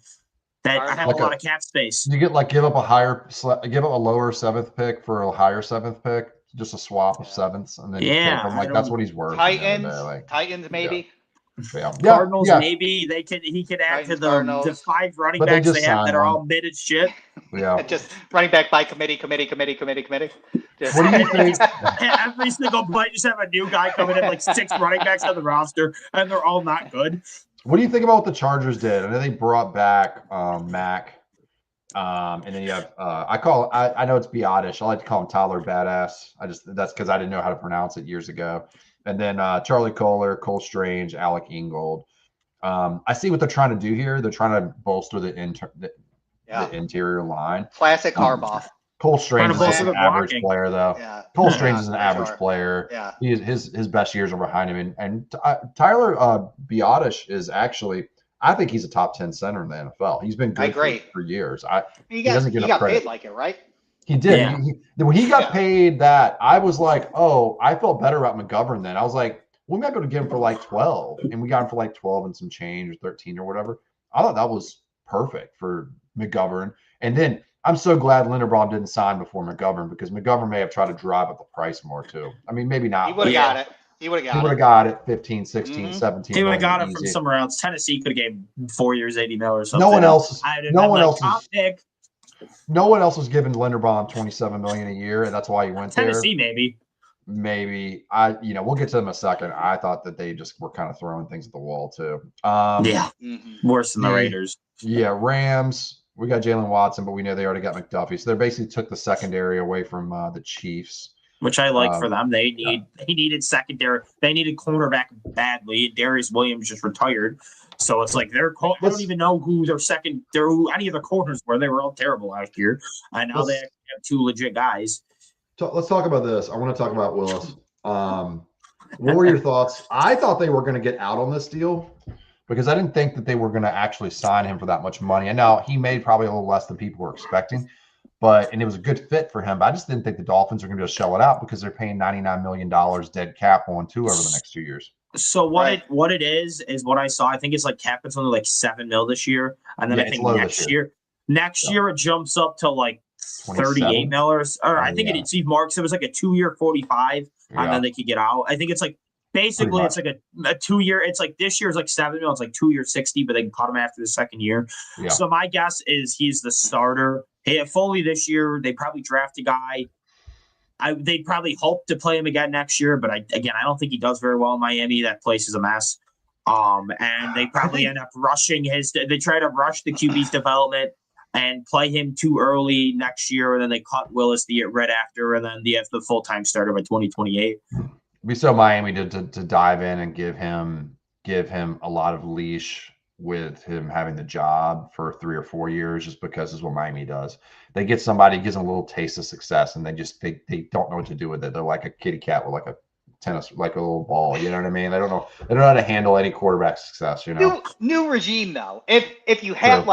that have a lot of cap space. You give up a lower 7th pick for a higher 7th pick, just a swap of 7ths, and then that's what he's worth. Titans maybe. Cardinals maybe he could add to the 5 running backs they have that are all mid as shit. Yeah, just running back by committee. What do you think? Every single play, just have a new guy coming in, like 6 running backs on the roster, and they're all not good. What do you think about what the Chargers did? I know they brought back Mac, and then you have I know it's Biotish. I like to call him Tyler Badass. That's because I didn't know how to pronounce it years ago. And then Charlie Kohler, Cole Strange, Alec Ingold. I see what they're trying to do here. They're trying to bolster the interior line. Classic Harbaugh. Cole Strange is an average player, though. Yeah. Cole Strange is an average player. Yeah. His best years are behind him. And Tyler Biotish is actually, I think he's a top 10 center in the NFL. He's been good for years. He doesn't get enough credit. Paid like it, right? He did. Yeah. When he got paid that, I was like, I felt better about McGovern then. I was like, we might be able to get him for like 12. And we got him for like 12 and some change or 13 or whatever. I thought that was perfect for McGovern. And then I'm so glad Linderbaum didn't sign before McGovern, because McGovern may have tried to drive up the price more too. I mean, maybe not. He would have got it. He would have got it 15, 16, 17. He would have got it from somewhere else. Tennessee could have gave him 4 years, $80 or something. No one else. No one else. Pick. no one else was giving Linderbaum $27 million a year, and that's why he went Tennessee, there. maybe. We'll get to them in a second. I thought that they just were kind of throwing things at the wall too. Worse than the Raiders. Yeah, Rams. We got Jalen Watson, but we know they already got McDuffie, so they basically took the secondary away from the Chiefs, which I like for them. They needed secondary. They needed cornerback badly. Darius Williams just retired, so it's like I don't even know who who any of the corners were. They were all terrible last year, and now they actually have two legit guys. Let's talk about this. I want to talk about Willis. What were your thoughts? I thought they were going to get out on this deal because I didn't think that they were going to actually sign him for that much money. And now he made probably a little less than people were expecting, and it was a good fit for him. But I just didn't think the Dolphins are going to be able to shell it out because they're paying $99 million dead cap on Tua over the next 2 years. So what it is what I saw. I think it's like cap. It's only like $7 million this year, and then I think next year it jumps up to like $38 million, or I think Steve Marks. It was like a 2-year 45, and then they could get out. I think it's like basically it's like a 2-year. It's like this year's like $7 million. It's like 2-year 60, but they can cut him after the second year. Yeah. So my guess is he's the starter. Hey, Foley this year they probably draft a guy. They probably hope to play him again next year, but I don't think he does very well in Miami. That place is a mess. And they probably end up rushing they try to rush the QB's development and play him too early next year, and then they cut Willis the year right after, and then the full-time starter by 2028. We saw Miami to dive in and give him a lot of leash with him having the job for 3 or 4 years, just because is what Miami does. They get somebody, gives them a little taste of success, and they don't know what to do with it. They're like a kitty cat with like a tennis, like a little ball. You know what I mean? They don't know how to handle any quarterback success. You know, new regime though. If you have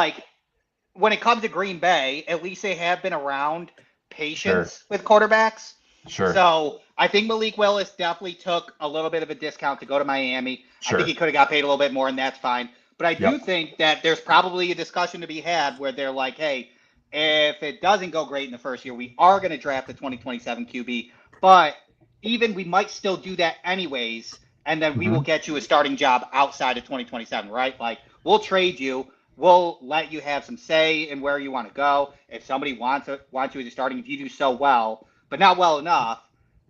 when it comes to Green Bay, at least they have been around patience with quarterbacks. Sure. So I think Malik Willis definitely took a little bit of a discount to go to Miami. Sure. I think he could have got paid a little bit more, and that's fine. But I do think that there's probably a discussion to be had where they're like, hey, if it doesn't go great in the first year, we are going to draft the 2027 QB. But even we might still do that anyways, and then we will get you a starting job outside of 2027, right? Like, we'll trade you. We'll let you have some say in where you want to go. If somebody wants you as a starting, if you do so well, but not well enough,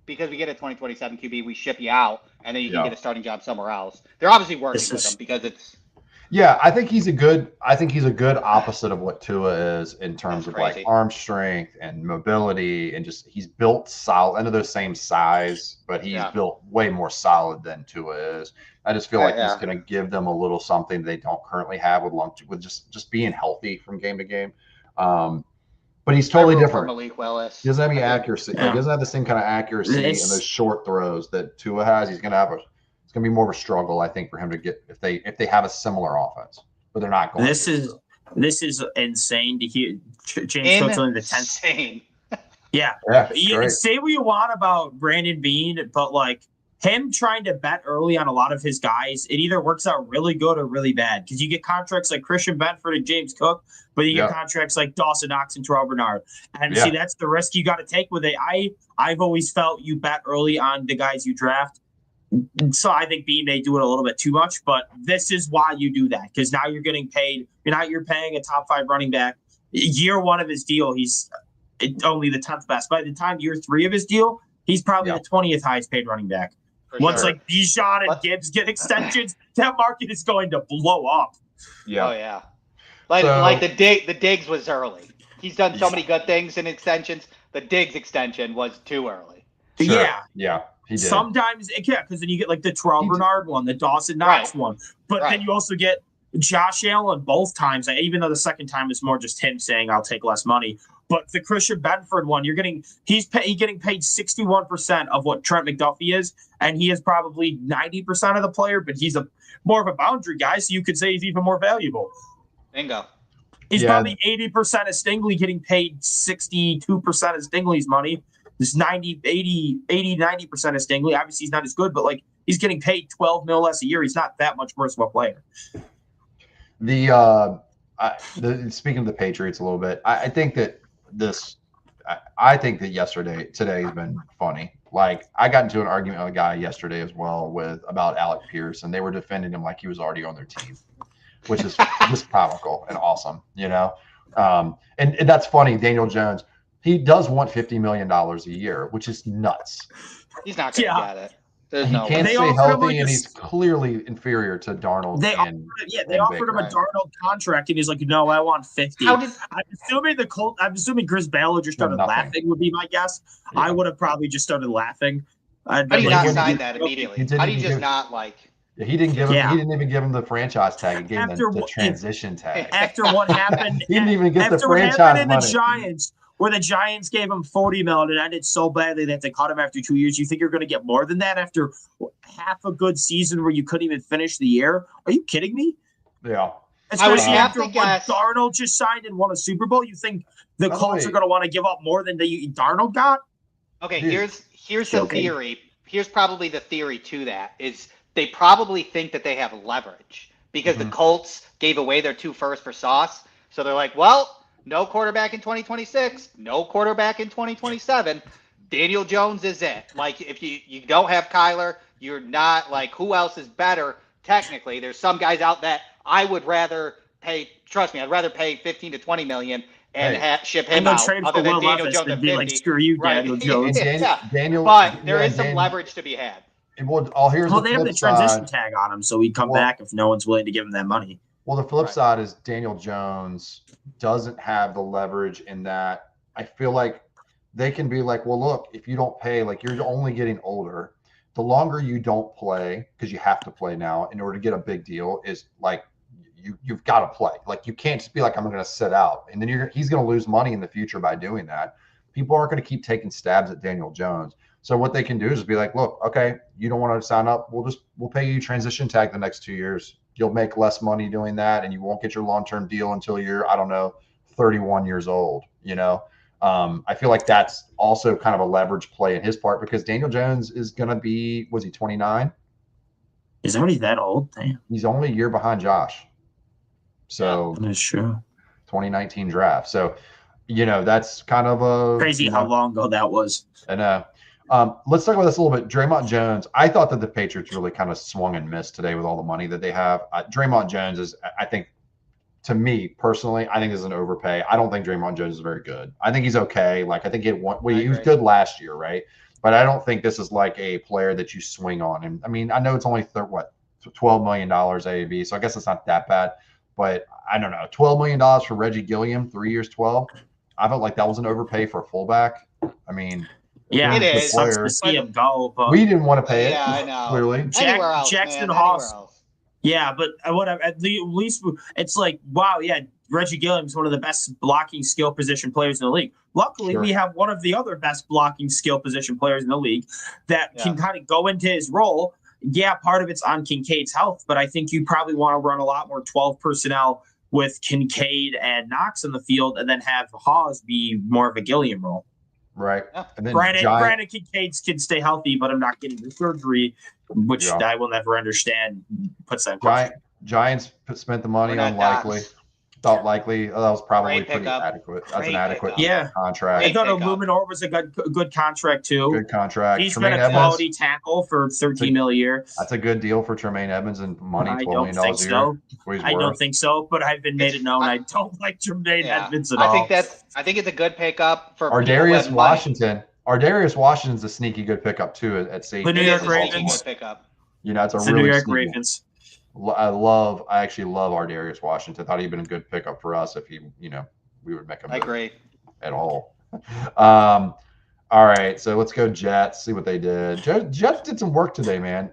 because we get a 2027 QB, we ship you out, and then you can get a starting job somewhere else. They're obviously working with him because it's. Yeah, I think he's a good opposite of what Tua is in terms of like arm strength and mobility, and just he's built solid. I know they're the same size, but he's built way more solid than Tua is. I just feel like he's going to give them a little something they don't currently have with just being healthy from game to game. But he's totally different. Malik Willis. He doesn't have any accuracy. He doesn't have the same kind of accuracy in those short throws that Tua has. He's going to have it's going to be more of a struggle, I think, for him to get if they have a similar offense, but they're not going. This is insane to hear. James Cook's only the 10th. Yeah. You say what you want about Brandon Beane, but like him trying to bet early on a lot of his guys, it either works out really good or really bad, because you get contracts like Christian Benford and James Cook, but you get contracts like Dawson Knox and Terrell Bernard. And see, that's the risk you got to take with it. I've always felt you bet early on the guys you draft. So I think Beane may do it a little bit too much, but this is why you do that, because now you're getting paid. You're paying a top 5 running back. Year 1 of his deal, he's only the 10th best. By the time year 3 of his deal, he's probably the 20th highest paid running back. Once like Bijan and Gibbs get extensions, that market is going to blow up. Yeah. Oh yeah. Like the Diggs was early. He's done so many good things in extensions. The Diggs extension was too early. Sure. Yeah. He did. Sometimes, because then you get like the Terrell Bernard one, the Dawson Knox one. But then you also get Josh Allen both times, even though the second time is more just him saying, I'll take less money. But the Christian Benford one, he's getting paid 61% of what Trent McDuffie is, and he is probably 90% of the player, but he's more of a boundary guy, so you could say he's even more valuable. Bingo. He's probably 80% of Stingley, getting paid 62% of Stingley's money. This 90% of Stingley. Obviously, he's not as good, but like he's getting paid $12 million less a year. He's not that much worse of a player. Speaking of the Patriots a little bit, I think that today has been funny. Like, I got into an argument with a guy yesterday as well about Alec Pierce, and they were defending him like he was already on their team, which is just comical and awesome, you know. And that's funny. Daniel Jones, he does want $50 million a year, which is nuts. He's not going to get it. There's He no can't way. stay healthy, and he's clearly inferior to Darnold. They offered him a Darnold contract, and he's like, "No, I want 50." I'm assuming Chris Ballard just started laughing. Would be my guess. Yeah. I would have probably just started laughing. How do you not sign that immediately? How do you just not like? He didn't give him. He didn't even give him the franchise tag. He gave him the transition tag. After what happened, he didn't even get the franchise money. The Giants, where the Giants gave him $40 million and ended so badly that they caught him after 2 years. You think you're going to get more than that after half a good season where you couldn't even finish the year? Are you kidding me? Yeah. Especially after what Darnold just signed and won a Super Bowl, you think the Colts are going to want to give up more than Darnold got? Okay, here's the theory. Here's probably the theory to that is they probably think that they have leverage because the Colts gave away their 2 firsts for Sauce. So they're like, well, no quarterback in 2026, no quarterback in 2027. Daniel Jones is it. Like, if you don't have Kyler, you're not like, who else is better? Technically, there's some guys out that I would rather pay. Trust me, I'd rather pay 15 to 20 million and ship him out. Other than Daniel Jones at 50. Like, screw you, Daniel Jones. But there is some leverage to be had. Well, they have the transition tag on him, so he'd come back if no one's willing to give him that money. Well, the flip side is Daniel Jones doesn't have the leverage in that. I feel like they can be like, well, look, if you don't pay, like you're only getting older. The longer you don't play, because you have to play now in order to get a big deal, is like you've got to play. Like you can't just be like, I'm going to sit out, and then he's going to lose money in the future by doing that. People aren't going to keep taking stabs at Daniel Jones. So what they can do is be like, look, okay, you don't want to sign up. We'll pay you transition tag the next 2 years. You'll make less money doing that, and you won't get your long-term deal until you're, 31 years old. I feel like that's also kind of a leverage play in his part because Daniel Jones is going to be, was he 29? Is already that old? Damn. He's only a year behind Josh. So that's true. 2019 draft. So, that's kind of a crazy how long ago that was. I know. Let's talk about this a little bit. Draymond Jones. I thought that the Patriots really kind of swung and missed today with all the money that they have. Draymond Jones is, I think, to me personally, I think this is an overpay. I don't think Draymond Jones is very good. I think he's okay. Like I think he was good last year, right? But I don't think this is like a player that you swing on. And I mean, I know it's only $12 million AAV, so I guess it's not that bad. But I don't know, $12 million for Reggie Gilliam, 3 years, 12. I felt like that was an overpay for a fullback. I mean. Yeah, it is. Sucks to see him go, but we didn't want to pay it. Yeah, I know. Clearly, anywhere else, Jackson man, Hoss. anywhere else. Yeah, but at least it's like, wow, yeah, Reggie Gilliam's one of the best blocking skill position players in the league. Luckily, we have one of the other best blocking skill position players in the league that can kind of go into his role. Yeah, part of it's on Kincaid's health, but I think you probably want to run a lot more 12 personnel with Kincaid and Knox in the field and then have Hawes be more of a Gilliam role. Right. And then granted, Kincaid can stay healthy, but I'm not getting the surgery, which I will never understand. Puts that in question. Giants spent the money on Likely. Thought Likely. That was probably pretty adequate. That's an adequate contract. I thought Illuminor was a good contract too. Good contract. He's been a quality tackle for $13 million a year. That's a good deal for Tremaine Edmonds and money. $12 million a year. I don't think so, but I've been made it known I don't like Tremaine Edmonds at all. I think it's a good pickup for Ardarius Washington. Ardarius Washington's a sneaky good pickup too at safety. The New York Ravens. It's a really New York Ravens. I actually love Ardarius Washington. Thought he'd been a good pickup for us if we would make him. I agree. At all. All right, so let's go Jets. See what they did. Jets did some work today, man.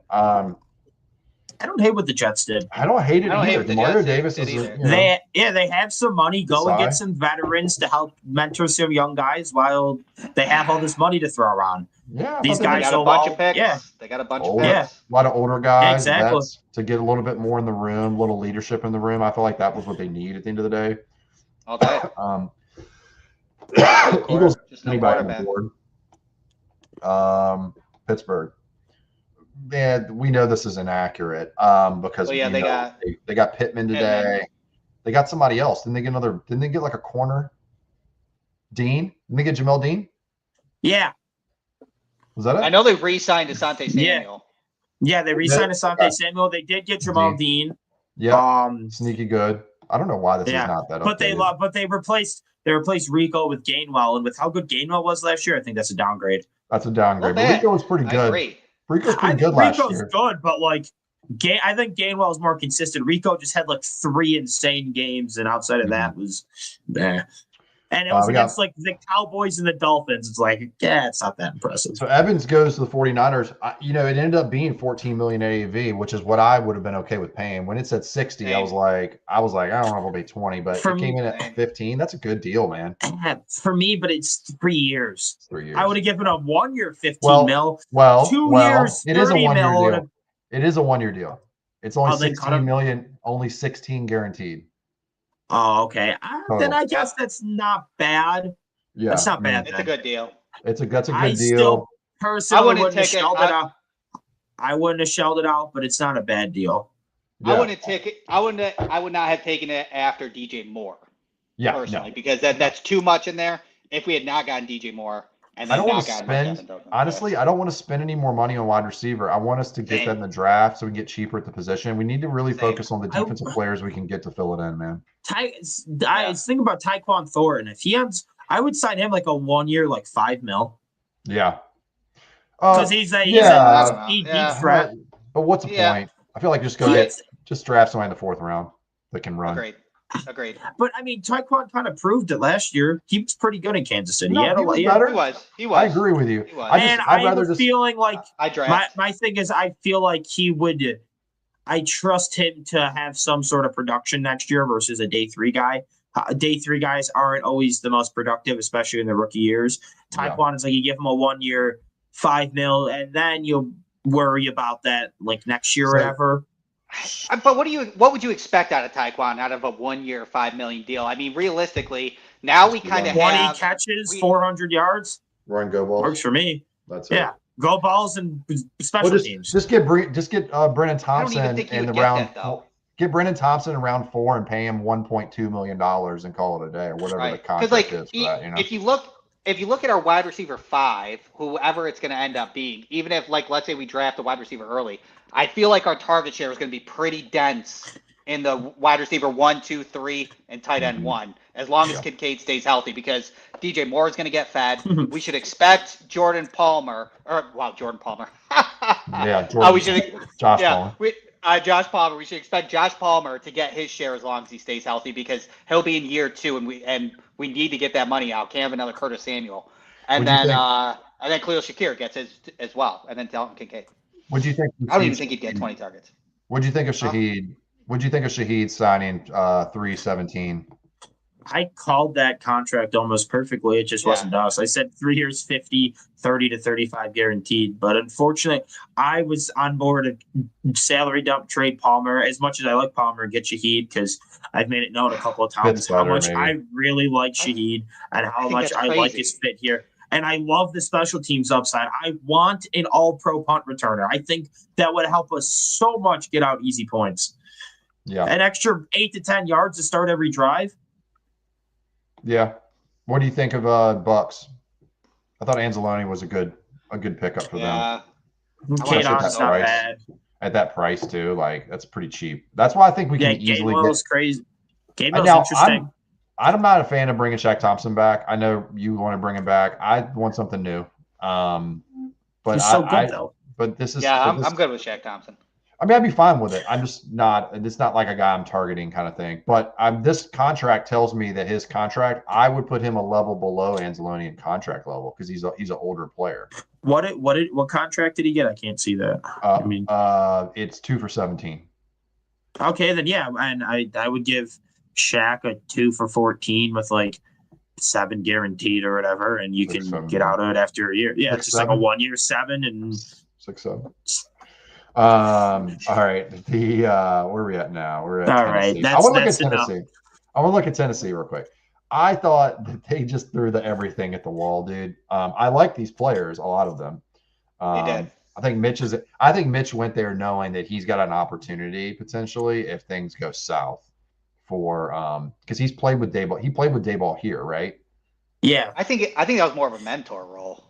I don't hate what the Jets did. I don't hate it either. Mario Davis is. They have some money. Go and get some veterans to help mentor some young guys while they have all this money to throw around. Yeah, these guys got a bunch of picks. Yeah, they got a bunch of picks. Yeah, a lot of older guys. Exactly. To get a little bit more in the room, a little leadership in the room. I feel like that was what they need at the end of the day. Okay. Eagles. Anybody on the board? Pittsburgh. Yeah, we know this is inaccurate because they got Pittman today. They got somebody else. Didn't they get like a corner? Dean? Didn't they get Jamel Dean? Yeah. Was that it? I know they re-signed Asante Samuel. Yeah, they re-signed Asante Samuel. They did get Jamal Dean. Yeah. Sneaky good. I don't know why this is Yeah, not that. but they replaced Rico with Gainwell, and with how good Gainwell was last year, I think that's a downgrade. That's a downgrade. But bad. Rico was pretty I good. agree. Rico's I pretty think good last Rico's year. good, but like I think Gainwell is more consistent. Rico just had like 3 insane games, and outside of that was And it was against like the Cowboys and the Dolphins. It's like, yeah, it's not that impressive. So Evans goes to the 49ers. It ended up being 14 million AAV, which is what I would have been okay with paying. When it said 60, Same. I was like, I don't know if I'll pay 20, but it came in at 15. That's a good deal, man. For me, but it's 3 years. It's 3 years. I would have given him 1 year 15 mil. Well, 2 years, it is a 30 one-year mil. deal. It is a 1-year deal. It's only they cut 16 him? million, only 16 guaranteed. Oh, okay. Then I guess that's not bad. Yeah, That's not bad. It's a good deal. That's a good I deal. still personally wouldn't wouldn't have take it. shelled it out. I wouldn't have shelled it out, but it's not a bad deal. Yeah. I wouldn't take it. I would not have taken it after DJ Moore. Yeah, personally, because that's too much in there. If we had not gotten DJ Moore and I then don't not want to gotten spend. Devin Douglas. Honestly, I don't want to spend any more money on wide receiver. I want us to get Same. that in the draft so we can get cheaper at the position. We need to really Same. focus on the defensive players we can get to fill it in, man. I was thinking about Tyquan Thornton. If he ends, I would sign him like a 1 year, like 5 mil. Yeah. Because he's a deep threat. But what's the point? I feel like just draft somebody in the 4th round that can run. Agreed. But I mean, Tyquan kind of proved it last year. He was pretty good in Kansas City. No, he was better. He was. I agree with you. He was. I have a feeling like my thing is I feel like he would. I trust him to have some sort of production next year versus a day 3 guy. Day 3 guys aren't always the most productive, especially in the rookie years. Tyquan is like you give him a 1 year, 5 mil, and then you'll worry about that like next year or whatever. But what would you expect out of Tyquan out of a 1 year, $5 million deal? I mean, realistically, now we kind of 20 have catches, 400 yards. Run go balls. Works for me. That's it. Yeah. Go balls and special teams. Just get Brennan Thompson think he in would the get round. that, though. Get Brennan Thompson in round 4 and pay him $1.2 million and call it a day or whatever the contract is for that. If you look at our wide receiver 5, whoever it's going to end up being, even if let's say we draft a wide receiver early, I feel like our target share is going to be pretty dense in the wide receiver 1, 2, 3, and tight end 1, as long as Kincaid stays healthy, because DJ Moore is going to get fed. We should expect Jordan Palmer. Josh Palmer. Josh Palmer. We should expect Josh Palmer to get his share as long as he stays healthy, because he'll be in year 2, and we need to get that money out. Can't have another Curtis Samuel, and then Khalil Shakir gets his as well, and then Dalton Kincaid. What do you think? I don't even think he'd get 20 targets. What do you think of Shaheed? What do you think of Shaheed signing 317? I called that contract almost perfectly. It just wasn't us. I said 3 years, 50, 30 to 35 guaranteed. But unfortunately, I was on board a salary dump trade Palmer. As much as I like Palmer, get Shaheed, because I've made it known a couple of times how much I really like Shaheed and how much I like his fit here. And I love the special teams upside. I want an all-pro punt returner. I think that would help us so much get out easy points. Yeah. An extra 8 to 10 yards to start every drive. Yeah. What do you think of Bucks? I thought Anzalone was a good pickup for them. Kadon's not bad. At that price too, like that's pretty cheap. That's why I think we can easily get. Crazy. Gainwell's interesting. I'm not a fan of bringing Shaq Thompson back. I know you want to bring him back. I want something new. But he's so good though. But this is I'm good with Shaq Thompson. I mean, I'd be fine with it. I'm just not. It's not like a guy I'm targeting kind of thing. But this contract tells me that his contract, I would put him a level below Anzalone in contract level, because he's an older player. What contract did he get? I can't see that. It's 2 for 17. Okay, then yeah, and I would give Shaq a 2 for 14 with like 7 guaranteed or whatever, and you can get out of it after a year. Yeah, it's just like a 1 year 7 and 6, 7. All right. Where are we at now? We're at Tennessee. Right. I want to look at Tennessee. I want to look at Tennessee real quick. I thought that they just threw everything at the wall, dude. I like these players, a lot of them. They did. I think Mitch went there knowing that he's got an opportunity potentially if things go south because he's played with Daboll. He played with Daboll here, right? Yeah. I think that was more of a mentor role.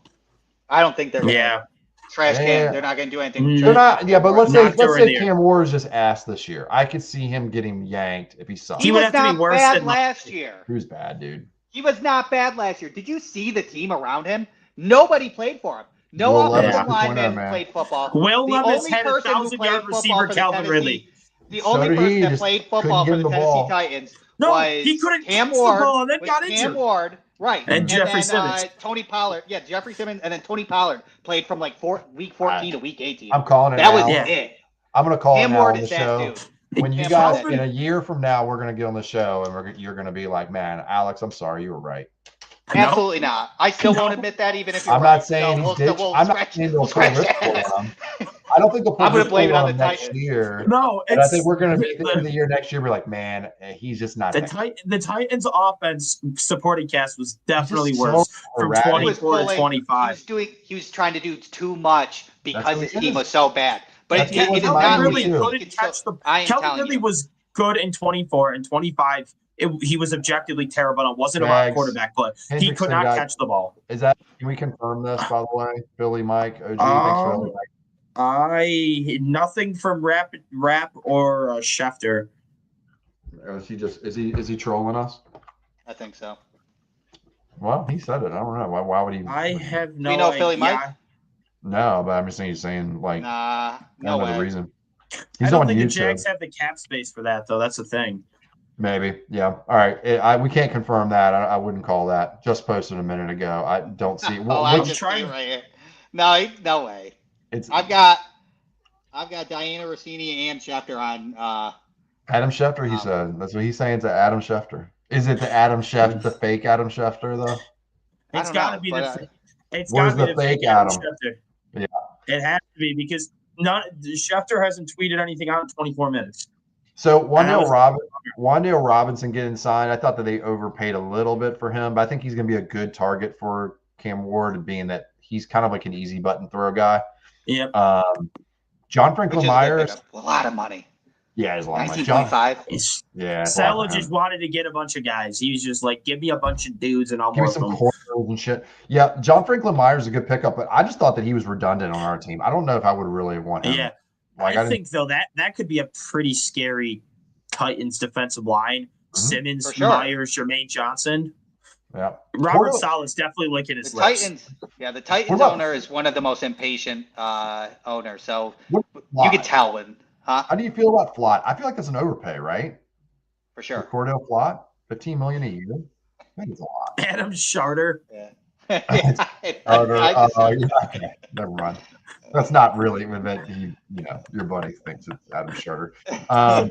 I don't think they're trash Yeah. can. They're not going to do anything. With They're trash not. Yeah, but let's Not say during the year. Cam Ward is just ass this year. I could see him getting yanked if he sucks. He would was have to be not worse bad than last year. He was bad, dude. He was not bad last year. Did you see the team around him? Nobody played for him. No Will Levis offensive 2.0, lineman man. played football. Will The Levis only had a person who 1,000-yard played football receiver, for the Calvin Tennessee- Ridley. The So only did person he. that Just played couldn't football give for him the the Tennessee ball. Titans No, was he couldn't Cam catch the Ward. ball and then was got into Cam it. Ward, right? And Jeffrey then, Simmons. Tony Pollard. Yeah, Jeffrey Simmons, and then Tony Pollard played from like week 14 to week 18. I'm calling it That now. was Yeah. it. I'm going to call Cam it now Ward on the is that show. dude. When you Cam guys, Ward. in a year from now, we're going to get on the show and you're going to be like, man, Alex, I'm sorry, you were right. Absolutely not. I still won't No. admit that, even if you're I'm right. not saying So he's ditched. we'll I'm not scratch- saying we'll they'll put scratch Rip that. on him. I don't think they'll put I'm gonna Rip blame it on him the next Titans. year. No, But I it's think we're going to be at the end of the, the year next year. Be like, man, he's just not. that good. the Titans' offense supporting cast was definitely so worse from erratic. He was 24 to pulling- 25. He was trying to do too much because what his he team is. was so bad. But That's it, what it, was it's in not Miami Ridley too. really. couldn't catch the. I am Calvin telling Ridley you. was good in 24 and 25. He was objectively terrible. It wasn't about Jags. quarterback play. He Hendrickson could not got- catch the ball. Is that? Can we confirm this? By the way, Philly Mike, OG, thanks for Um, nothing from Rap or Schefter. Is he trolling us? I think so. Well, he said it. I don't know. Why would he? I have no you know idea. Philly Mike? No, but I'm just saying he's saying like Nah, no another way. reason. I He's don't on think YouTube. the Jags have the cap space for that, though. That's the thing. Maybe. Yeah. All right. We can't confirm that. I wouldn't call that. Just posted a minute ago. I don't see. I Which, just see trying- it right here. No way. it's I've got Diana Rossini and Schefter on. Adam Schefter. He said that's what he's saying to Adam Schefter. Is it the Adam Schefter, the fake Adam Schefter though? I It's don't got to know, be but, the. It's Where's got to be the fake Adam Adam? Schefter. Yeah. It has to be because Schefter hasn't tweeted anything out in 24 minutes. So And that Wan'Dale Robinson getting signed. I thought that they overpaid a little bit for him, but I think he's going to be a good target for Cam Ward, being that he's kind of like an easy button throw guy. Yep. John which Franklin is a good Myers. pickup. A lot of money. Yeah, he's a lot of money. John, 19.5. yeah, it's a lot Sala for just him. wanted to get a bunch of guys. He was just like, give me a bunch of dudes and I'll Give me work some them. corners and shit. Yeah, John Franklin Myers is a good pickup, but I just thought that he was redundant on our team. I don't know if I would really want him. Yeah. Like, I think, though, that could be a pretty scary Titans defensive line. Simmons, For sure. Myers, Jermaine Johnson. yeah. Robert What- Sala's definitely licking his The lips. Titans, the Titans about- owner is one of the most impatient owners. So What- you could tell when, huh? How do you feel about Flott? I feel like that's an overpay, right? For For sure. Cordell Flott, $15 million a year. That is a lot. Adam Charter. Yeah. Okay, never mind. That's not really that your buddy thinks it's Adam Schroeder. All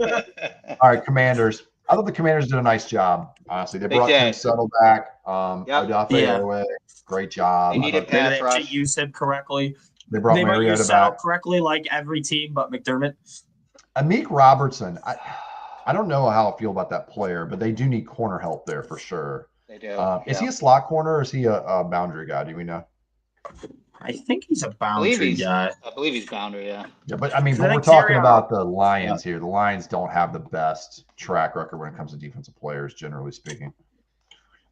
right, Commanders. I thought the Commanders did a nice job. Honestly, they brought did. Ken Settle back. Yep. Odafe Yeah. Owe, great job. They needed They pass actually rush. use him correctly. They brought They might Mariota use Sal back. correctly, like every team but McDermott. Amik Robertson. I don't know how I feel about that player, but they do need corner help there for sure. They do. Is he a slot corner or is he a boundary guy? Do we know? I think he's a I believe boundary he's- guy. I believe he's boundary, yeah. Yeah, but I mean, I but we're think talking Terry- about the Lions here. The Lions don't have the best track record when it comes to defensive players, generally speaking.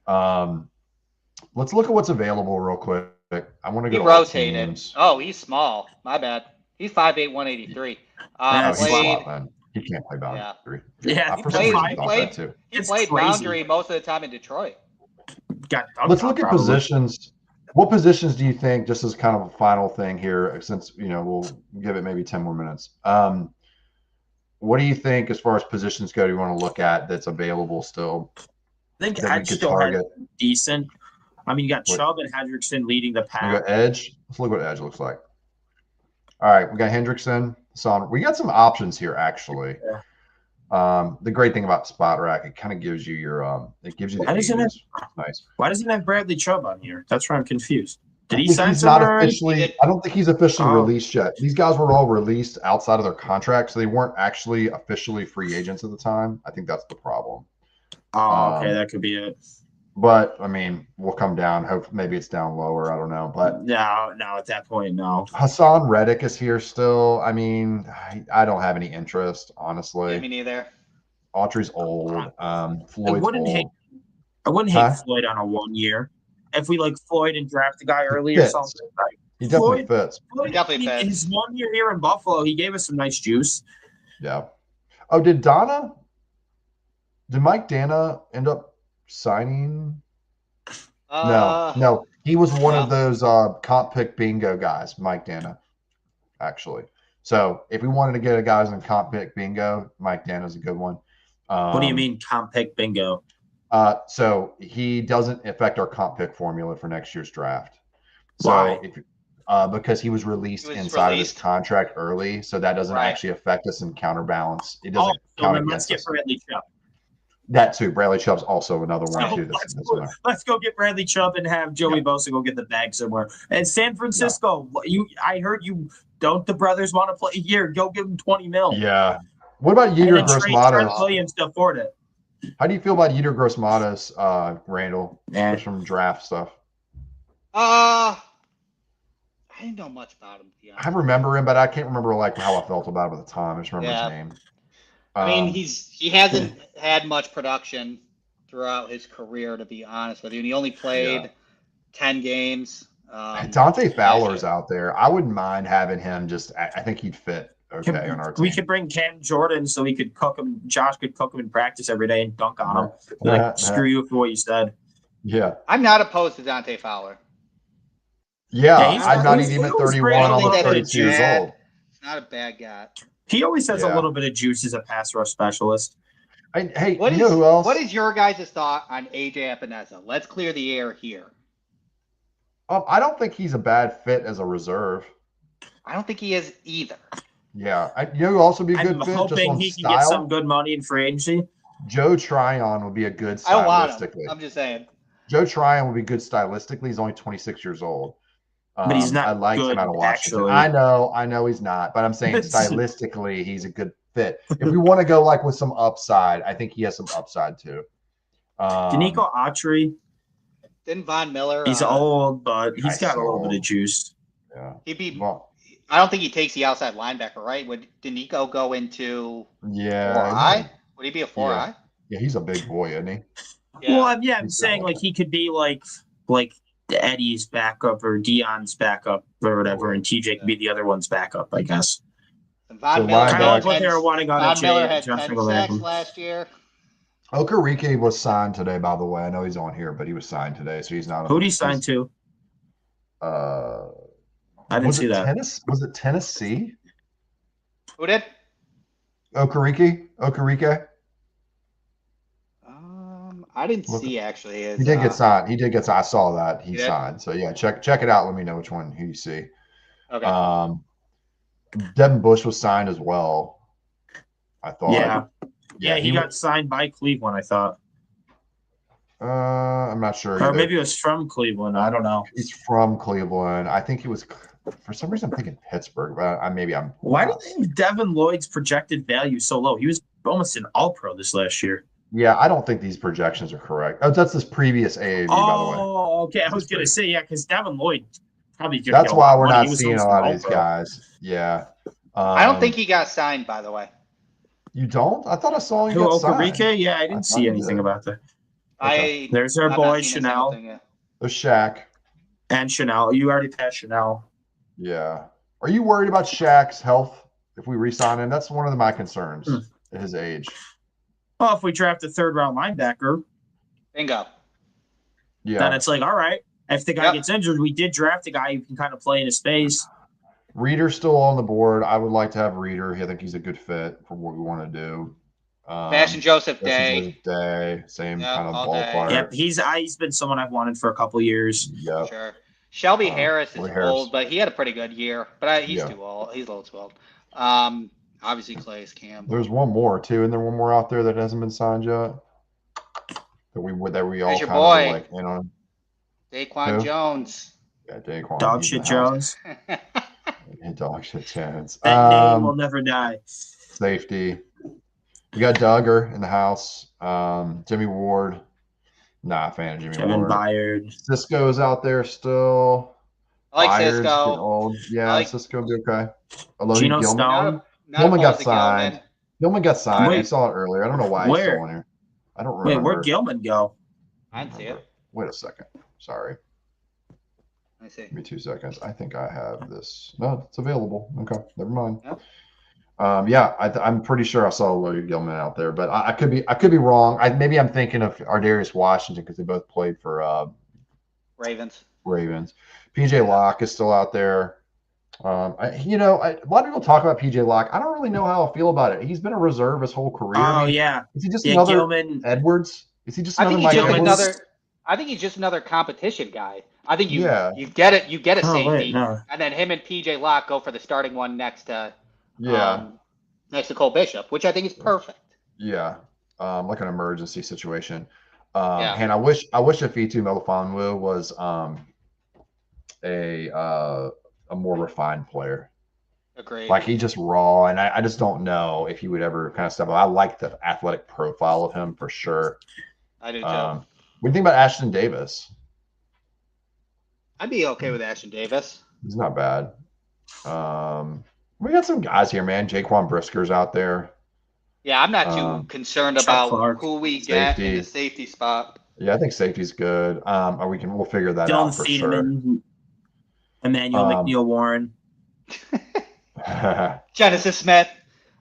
Let's look at what's available real quick. I want to He go to all rotated. teams. Oh, he's small. My bad. He's 5'8", 183. Yeah, Oh, he's Played, slot, man. He can't play boundary. Yeah, For some played- reason, I thought played- that too. he It's played crazy. boundary most of the time in Detroit. Got Let's look at positions. What positions do you think, just as kind of a final thing here, since we'll give it maybe 10 more minutes. What do you think as far as positions go? Do you want to look at that's available still? I think that we Edge could still had target? decent. I mean, you got What? Chubb and Hendrickson leading the We pack. got Edge. Let's look what Edge looks like. All right, we got Hendrickson. We got some options here, actually. The great thing about Spot Rack, it kind of gives you your it gives you the Why doesn't ages. Nice. Why doesn't it have Bradley Chubb on here? That's where I'm confused. Did I he think sign he's not somewhere already? officially. I don't think he's officially Oh. released yet. These guys were all released outside of their contract, so they weren't actually officially free agents at the time. I think that's the problem. Oh, okay, Um, that could be it. But I mean, we'll come down. Hope maybe it's down lower. I don't know. But No, at that point, no. Hassan Reddick is here still. I mean, I don't have any interest, Yeah, honestly. me neither. Autry's old. Floyd's wouldn't old. hate- I wouldn't hate Huh? Floyd on a 1 year. If we like Floyd and draft the guy early or Fits. something. Like, He definitely Floyd- fits. He definitely fits. His 1 year here in Buffalo, he gave us some nice juice. Yeah. Oh, did Mike Dana end up signing? No. He was one of those comp pick bingo guys, Mike Dana, actually. So if we wanted to get a guys in comp pick bingo, Mike Dana's a good one. What do you mean comp pick bingo? So he doesn't affect our comp pick formula for next year's draft. So Why? because he was released inside of his contract early, so that doesn't actually affect us in counterbalance. It doesn't So count then let's against get us. Bradley Chubb. That too. Bradley Chubb's also another one So too. let's go get Bradley Chubb and have Joey Bosa go get the bag somewhere. And San Francisco, I heard you. Don't the brothers want to play here? Go give them $20 million. Yeah. What about And Yetur then trade Trent Gross-Matos? Williams to afford it. How do you feel about Yetur Gross-Matos, Randall? Just from draft stuff. I didn't know much about him. I remember him, but I can't remember how I felt about him at the time. I just remember his name. I mean, he hasn't had much production throughout his career, to be honest with you. And he only played 10 games. Dante Fowler's out there. I wouldn't mind having him. I think he'd fit okay on our team. We could bring Cam Jordan so he could cook him. Josh could cook him in practice every day and dunk on him. Like, screw you for what you said. Yeah. I'm not opposed to Dante Fowler. Yeah, he's I'm not he's- even he's 31. great. I'm He's 32 years bad. old. He's not a bad guy. He always has Yeah. a little bit of juice as a pass rush specialist. Hey, What you know who else? What is your guys' thought on AJ Epinesa? Let's clear the air here. I don't think he's a bad fit as a reserve. I don't think he is either. Yeah, you know who also be a good I'm fit just hoping on he can style? get some good money in free agency. Joe Tryon would be a good I don't want him. stylistically. I'm just saying. Joe Tryon would be good stylistically. He's only 26 years old. But he's not I liked good, him out of Washington. actually. I know he's not, but I'm saying stylistically, he's a good fit. If we want to go with some upside, I think he has some upside too. Danico Autry, Didn't Von Miller? he's old, but he's He's got so a little bit old. of juice. Yeah. He'd be. Well, I don't think he takes the outside linebacker, right? Would Danico go into yeah. 4I? Would he be a 4I? Yeah. Yeah, he's a big boy, isn't he? Well, I'm He's saying got like he could be like Eddie's backup or Dion's backup or whatever, and TJ could be the other one's backup, I guess. And Von So Miller linebacker- Kind of had like what they were wanting on Von Miller a had Josh 10 Nicholson. sacks last year. Okereke was signed today, by the way. I know he's on here, but he was signed today, so he's not. Who'd he sign to? I I didn't see that. Was it Tennessee? Who did? Okereke? I didn't Look, see actually. His, He did get signed. I saw that he You did? signed. So yeah, check it out. Let me know which one who you see. Okay. Devin Bush was signed as well. I thought. Yeah, he got signed by Cleveland, I thought. I'm not sure. Or either. maybe it was from Cleveland. I don't know. He's from Cleveland. I think he was. For some reason, I'm thinking Pittsburgh, but I'm. Why do they have Devin Lloyd's projected value so low? He was almost an All-Pro this last year. Yeah, I don't think these projections are correct. Oh, that's this previous AAV, by the way. Oh, okay. I was gonna say because Devin Lloyd probably. That's why we're not He was seeing a almost lot an of these All-Pro. guys. Yeah. I don't think he got signed, by the way. You don't? I thought I saw him Who, get signed. Okereke? Yeah, I didn't I see thought he anything did. about that. I There's our I've boy not seen Chanel anything yet. There's Shaq. and Chanel. You already passed Chanel. Yeah. Are you worried about Shaq's health if we re-sign him? That's one of my concerns at his age. Well, if we draft a third-round linebacker, Bingo. Yeah. then it's like, all right. If the guy Yep. gets injured, we did draft a guy who can kind of play in his space. Reader's still on the board. I would like to have Reader. I think he's a good fit for what we want to do. Bastion Joseph Day. Day. Same Yeah, kind of all day. ballpark. Yep, he's been someone I've wanted for a couple years. Yep. Sure. Shelby Harris is Shelby Harris. old, but he had a pretty good year. But he's Yeah. too old. He's a little too old. Obviously Calais Campbell. There's one more too. Isn't there one more out there that hasn't been signed yet? That we all There's your kind boy. of like in on. Daquan Who? Jones. Yeah, Daquan. Dog he's in shit the house. Jones. Yeah, dog shit Jones. That name will never die. Safety. We got Duggar in the house. Jimmy Ward. Not a fan of Jimmy Kevin Ward. Byard. Cisco's out there still. I like Byard's Cisco. getting old. Yeah, I like- Cisco will be okay. Elodie Geno Gilman. Stone. Not Gilman got opposed to Gilman. signed. Gilman got signed. I Wait. saw it earlier. I don't know why he's Where? still on here. I don't Wait, remember. where'd Gilman go? I didn't see it. Wait a second. Sorry. I see. Give me 2 seconds. I think I have this. No, it's available. Okay, never mind. Yep. I'm pretty sure I saw Logan Gilman out there, but I could be wrong. Maybe I'm thinking of Ardarius Washington because they both played for Ravens. PJ Locke is still out there. A lot of people talk about PJ Locke. I don't really know how I feel about it. He's been a reserve his whole career. Oh, yeah. Is he just another Gilman. Edwards? Is he just I another think he's Mike just Edwards? another. I think he's just another competition guy. I think you Yeah. you get it. You get a Oh, safety, wait, no. and then him and PJ Locke go for the starting one next to Yeah. next to Cole Bishop, which I think is perfect. Yeah. Like an emergency situation. Yeah. And I wish Afitu Melifonwu was a more refined player. Agreed. Like he's just raw, and I just don't know if he would ever kind of step up. I like the athletic profile of him for sure. I do too. What do you think about Ashton Davis? I'd be okay with Ashton Davis. He's not bad. We got some guys here, man. Jaquan Brisker's out there. Yeah, I'm not too concerned Chuck about Clark. who we get in Safety. the safety spot. Yeah, I think safety's good. We'll figure that Dylan out for sure. Thiedemann, Emmanuel McNeil Warren, Genesis Smith,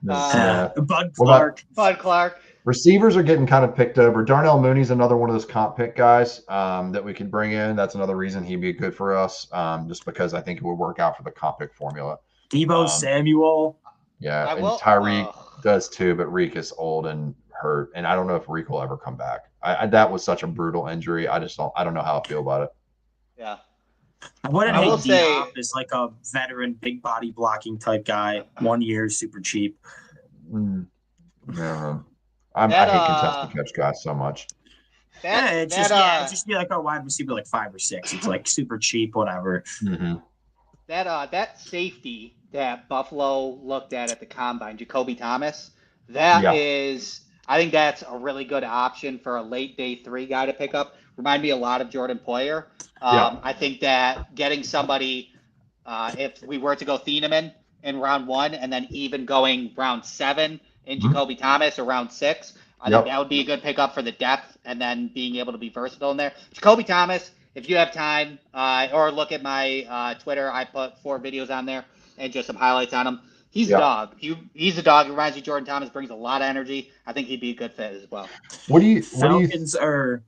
Yeah. Bud What about- Clark. Bud Clark. Receivers are getting kind of picked over. Darnell Mooney's another one of those comp pick guys that we can bring in. That's another reason he'd be good for us, just because I think it would work out for the comp pick formula. Debo Samuel. Yeah, I and will- Tyreek does too, but Reek is old and hurt, and I don't know if Reek will ever come back. That was such a brutal injury. I don't know how I feel about it. Yeah. I wouldn't I hate will say- D-Hop as like a veteran, big body blocking type guy. 1 year, super cheap. Yeah. I That, hate contested catch guys so much. It'd just be like a wide receiver, like 5 or 6. It's like super cheap, whatever. Mm-hmm. That safety that Buffalo looked at the combine, Jacoby Thomas, I think that's a really good option for a late day 3 guy to pick up. Remind me a lot of Jordan Poyer. I think that getting somebody, if we were to go Thieneman in round 1 and then even going round 7 in Jacoby Thomas or round 6, I think that would be a good pickup for the depth and then being able to be versatile in there. Jacoby Thomas, if you have time, or look at my Twitter, I put 4 videos on there and just some highlights on him. He's a dog. He's a dog. He reminds me Jordan Thomas, brings a lot of energy. I think he'd be a good fit as well.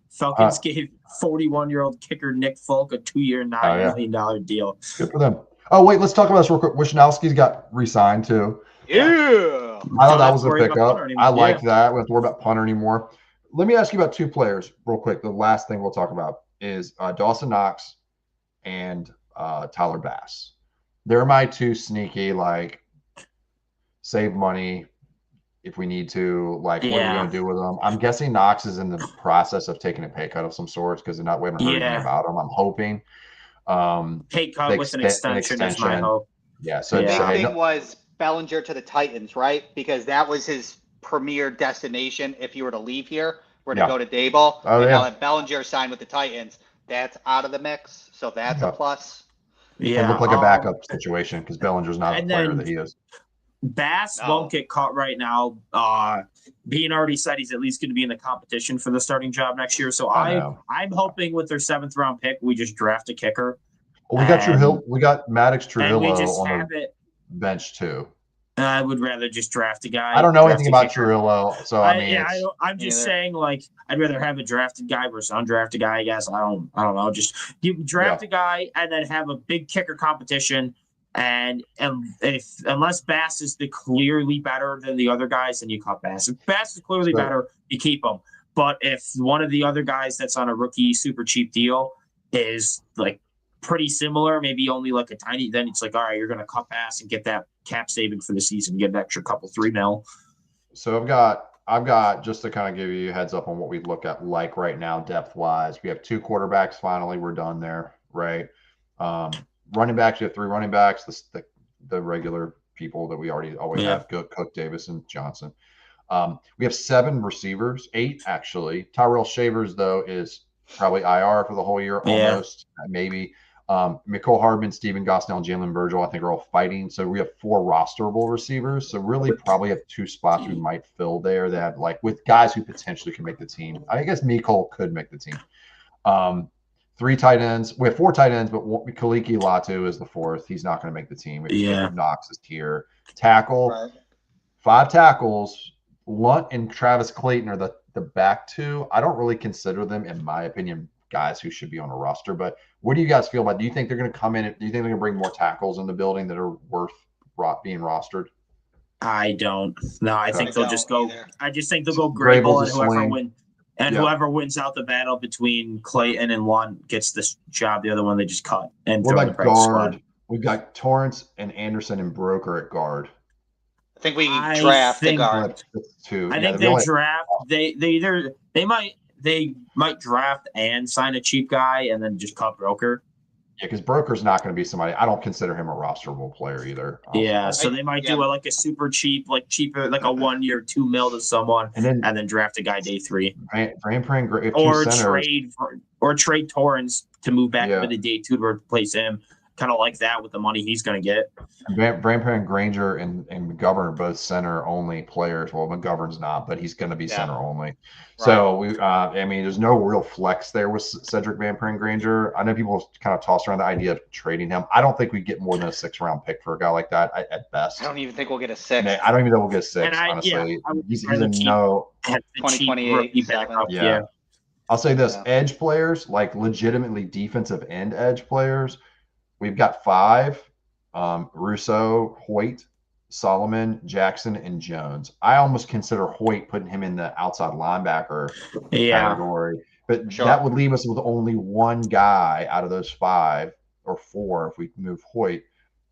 Falcons gave 41-year-old kicker Nick Folk a 2-year, $9 million deal. Good for them. Oh, wait, let's talk about this real quick. Wishnowski's got re-signed too. Yeah. I thought that was a pickup. I like Yeah. that. We don't have to worry about punter anymore. Let me ask you about 2 players real quick. The last thing we'll talk about is Dawson Knox and Tyler Bass. They're my 2 sneaky, like, save money if we need to. Like, what are we going to do with them? I'm guessing Knox is in the process of taking a pay cut of some sorts because we haven't heard anything about him. I'm hoping. Pay cut with an extension is my hope. Yeah. So the big thing was Bellinger to the Titans, right? Because that was his premier destination if you were to leave here, to go to Daboll. Oh, Now that Bellinger signed with the Titans, that's out of the mix. So that's a plus. It looked like a backup situation because Bellinger's not the player that he is. Bass won't get caught right now. Being already said he's at least going to be in the competition for the starting job next year. So I'm hoping with their 7th round pick, we just draft a kicker. Well, we got Trujillo. We got Maddox And Trujillo we just on have the it. bench too. I would rather just draft a guy. I don't know draft anything a about kicker. Trujillo, so I mean, I'm just saying, like, I'd rather have a drafted guy versus undrafted guy. I guess I don't know. Just you draft a guy and then have a big kicker competition. And unless Bass is the clearly better than the other guys, then you cut Bass. If Bass is clearly better, you keep him. But if one of the other guys that's on a rookie super cheap deal is like pretty similar, maybe only like a tiny, then it's like, all right, you're going to cut Bass and get that cap saving for the season, get an extra couple $3 million. So I've got just to kind of give you a heads up on what we look at like right now, depth wise. We have 2 quarterbacks. Finally, we're done there, right? Running backs, we have 3 running backs. The regular people that we always have: Cook, Davis, and Johnson. We have 7 receivers, 8 actually. Tyrell Shavers though is probably IR for the whole year, almost maybe. Mecole Hardman, Steven Gosnell, and Jalen Virgil, I think, are all fighting. So we have 4 rosterable receivers. So really probably have 2 spots we might fill there that like with guys who potentially can make the team. I guess Mecole could make the team. 3 3 tight ends. We have 4 tight ends, but Kaliki Latu is the 4th. He's not going to make the team. Jacob Knox is here. Tackle, 5 tackles. Lunt and Travis Clayton are the back 2. I don't really consider them, in my opinion, guys who should be on a roster. But what do you guys feel about? Do you think they're going to come in? Do you think they're going to bring more tackles in the building that are worth being rostered? I don't. No, I think they'll just go. Either. I just think they'll go Grable, and Yeah. whoever wins out the battle between Clayton and Lunt gets this job. The other one they just cut and What throw in about the practice guard? squad. We've got Torrance and Anderson and Broker at guard. I think we I draft the think- guard. That's 2. I Yeah, think the they only- draft. They might draft and sign a cheap guy and then just cut Broker. Yeah, because Broker's not going to be somebody. I don't consider him a rosterable player either. Yeah, so they might do like a super cheap, like cheaper, like a 1 year, $2 million to someone, And then draft a guy day 3, or trade Torrance to move back Yeah. to the day 2 to replace him. Kind of like that with the money he's going to get. Grandparent Granger and McGovern are both center only players. Well, McGovern's not, but he's going to be center only. So we, I mean, there's no real flex there with Cedric Van Pran Granger. I know people kind of toss around the idea of trading him. I don't think we get more than a 6th-round pick for a guy like that at best. I don't even think we'll get a 6. I don't even know we'll get 6. And Honestly, I would he's rather a keep- no. 2028 7. Yeah. I'll say this: Yeah. edge players, like legitimately defensive end edge players. We've got 5: Russo, Hoyt, Solomon, Jackson, and Jones. I almost consider Hoyt, putting him in the outside linebacker category, but that would leave us with only 1 guy out of those 5 or 4 if we move Hoyt,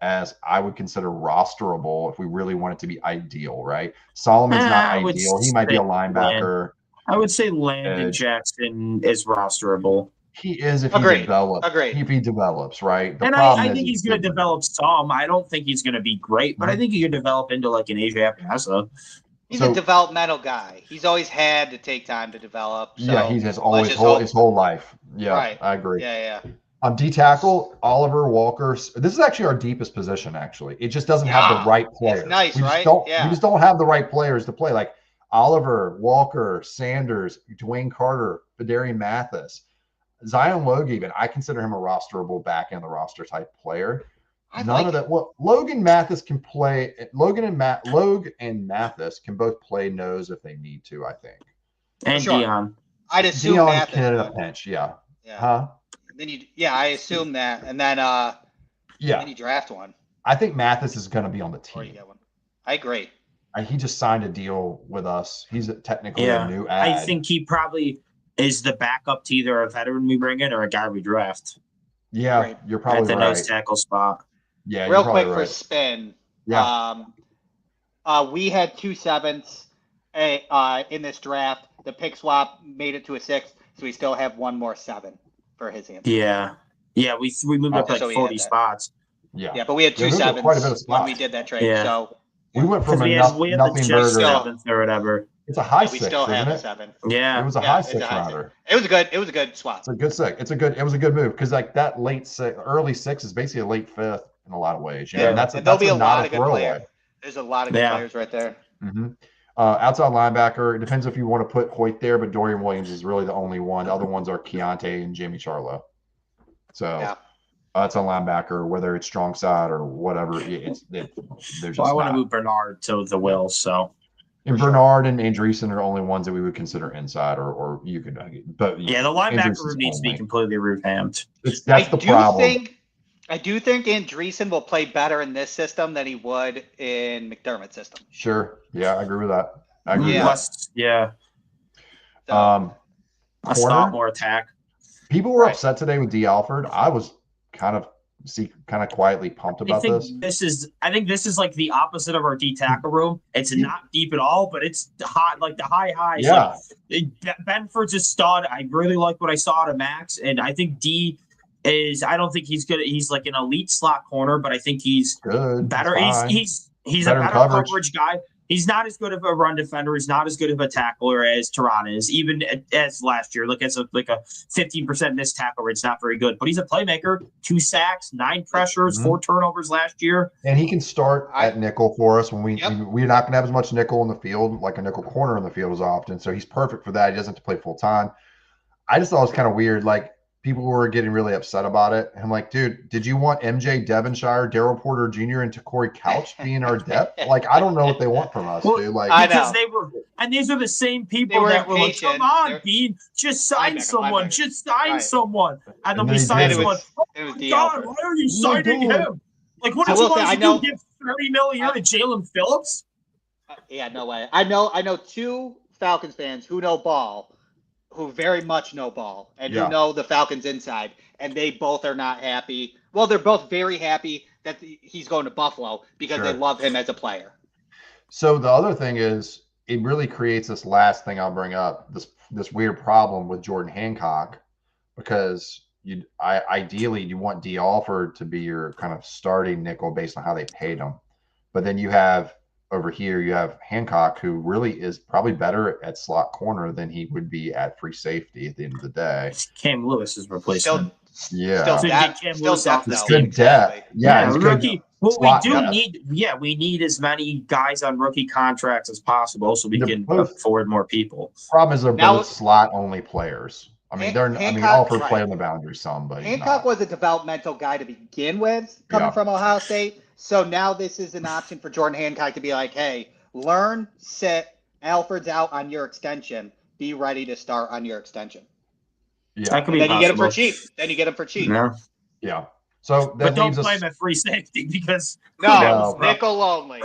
as I would consider rosterable if we really want it to be ideal, right? Solomon's not I would ideal. He might be a say linebacker. I would say Landon Edge. Jackson is rosterable. He is if Agreed. he develops. Agreed. If he develops, right? The And problem I is think he's going to develop some. I don't think he's going to be great, but I think he could develop into like an Asia Apasa. He's So- a developmental guy. He's always had to take time to develop. So yeah, he has always let's just hope- his whole life. Yeah, Right. I agree. Yeah. D tackle, Oliver Walker. This is actually our deepest position. Actually, it just doesn't have Yeah. the right players. It's nice, we just right? Don't, Yeah. We just don't have the right players to play. Like Oliver Walker, Sanders, Dwayne Carter, Fedarian Mathis, Zion Logue. Even I consider him a rosterable back end the roster type player. None of that. Well, Logan Mathis can play. Logue and Mathis can both play nose if they need to. I think. And Sure. Dion. I'd assume Dion Mathis can at a would. pinch. Yeah. Yeah. Huh? Then I assume that, and then Yeah. then you draft one I think Mathis is going to be on the or you team. get one. I agree. He just signed a deal with us. He's technically Yeah. a new ad. I think he probably is the backup to either a veteran we bring in or a guy we draft Yeah, Right. you're at probably the right. nose tackle spot. Yeah, Real you're probably quick right. for spin. Yeah. We had 2 7s in this draft. The pick swap made it to a 6, so we still have 1 more 7 for his answer. Yeah. Yeah, we moved up like So we 40 had that. spots. Yeah. Yeah, but we had 2 Yeah, we had quite a bit of 7s when we spots. did that trade. Yeah. So We went from Because a we had nothing the burger. just 7th or whatever. It's a high we 6, still isn't have a it? 7. Yeah. It was a Yeah, high it's a 6 high rounder. It was a good swap. It's a good 6. It was a good move because like that late 6, early 6 is basically a late 5th in a lot of ways. You know, Yeah. and that's And there'll that's be a not lot of good throwaway. players. There's a lot of good Yeah. players right there. Mm-hmm. Outside linebacker, it depends if you want to put Hoyt there, but Dorian Williams is really the only one. The other ones are Keontae and Jamie Charlo. So Yeah. outside linebacker, whether it's strong side or whatever, there's just Well, I want to not. move Bernard to the Will, so And Bernard and Andreessen are the only ones that we would consider inside, or you could, but yeah, the linebacker Andreessen's room needs to be only. completely revamped. That's the problem. I do think Andreessen will play better in this system than he would in McDermott's system. Sure. Yeah, I agree with that. I agree Yeah. Less, yeah. So, A corner? stop more attack. People were Right. upset today with D. Alford. I was kind of quietly pumped I about think this. I think this is like the opposite of our D tackle room. It's not deep at all, but it's hot, like the high highs. Yeah. Like, Benford's a stud. I really like what I saw out of Max, and I think D is. I don't think he's good. He's like an elite slot corner, but I think he's Good. better. It's fine. He's Better a in better coverage. coverage guy. He's not as good of a run defender. He's not as good of a tackler as Tehran is, even as last year. Look, it's a 15% missed tackle rate. It's not very good, but he's a playmaker. 2 sacks, 9 pressures, Mhm. 4 turnovers last year. And he can start at nickel for us when we're not going to have as much nickel in the field, like a nickel corner in the field as often. So he's perfect for that. He doesn't have to play full time. I just thought it was kind of weird. Like people were getting really upset about it. I'm like, dude, did you want MJ Devonshire, Daryl Porter Jr., and Corey Couch being our depth? Like, I don't know what they want from us, dude. Like, because they were, and these are the same people that were like, "Come on, Bean, just sign someone, just sign someone," and then we signed someone. Oh my God, why are you signing him? Like, what did you want to do? Give $30 million a year to Jalen Phillips? Yeah, no way. I know 2 Falcons fans who know ball, who very much know ball, and who know the Falcons inside, and they both are not happy. Well, they're both very happy that he's going to Buffalo because they love him as a player. So the other thing is, it really creates this last thing I'll bring up, this weird problem with Jordan Hancock, because ideally you want D. Alford to be your kind of starting nickel based on how they paid him, but then you have over here, you have Hancock, who really is probably better at slot corner than he would be at free safety at the end of the day. Cam Lewis's replacement. Still good depth. Yeah, rookie. Well, we need as many guys on rookie contracts as possible so we can afford more people. Problem is they're both slot only players. I mean, Alford played on the boundary some, but Hancock was a developmental guy to begin with, coming from Ohio State. So now this is an option for Jordan Hancock to be like, hey, learn, sit, Alford's out on your extension. Be ready to start on your extension. Yeah. That could be then possible. you get him for cheap. Yeah. So that but don't leaves play him at free safety because nickel only.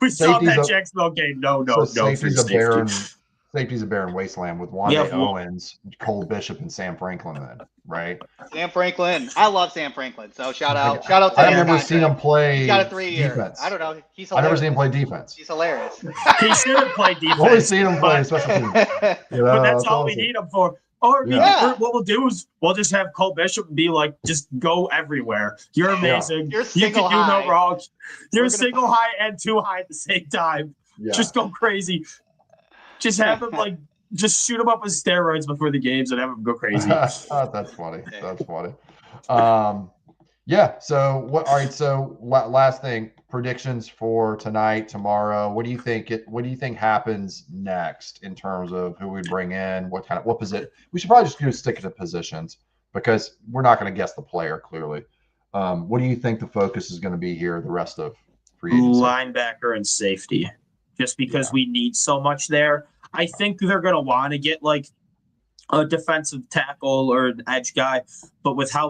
We saw that Jacksonville game. No, safety's a barren wasteland with Wanda Owens, Cole Bishop, and Sam Franklin then, right? Sam Franklin. I love Sam Franklin. So shout out to him. I've never seen him play. He's got a 3-year. Defense. I don't know. He's hilarious. I've never seen him play defense. He's hilarious. He should have played defense. I've only seen him play special teams. But that's all we need him for. Or what we'll do is we'll just have Cole Bishop be like, just go everywhere. You're amazing. You're you can do high. no wrong. You're single high and 2 high at the same time. Yeah. Just go crazy. Just have him just shoot him up with steroids before the games and have him go crazy. That's funny. That's funny. So what? All right. So last thing, predictions for tonight, tomorrow. What do you think happens next in terms of who we bring in? What position? We should probably just stick to positions because we're not going to guess the player clearly. What do you think the focus is going to be here the rest of free agency? Linebacker and safety, just because we need so much there. I think they're going to want to get like a defensive tackle or an edge guy, but with how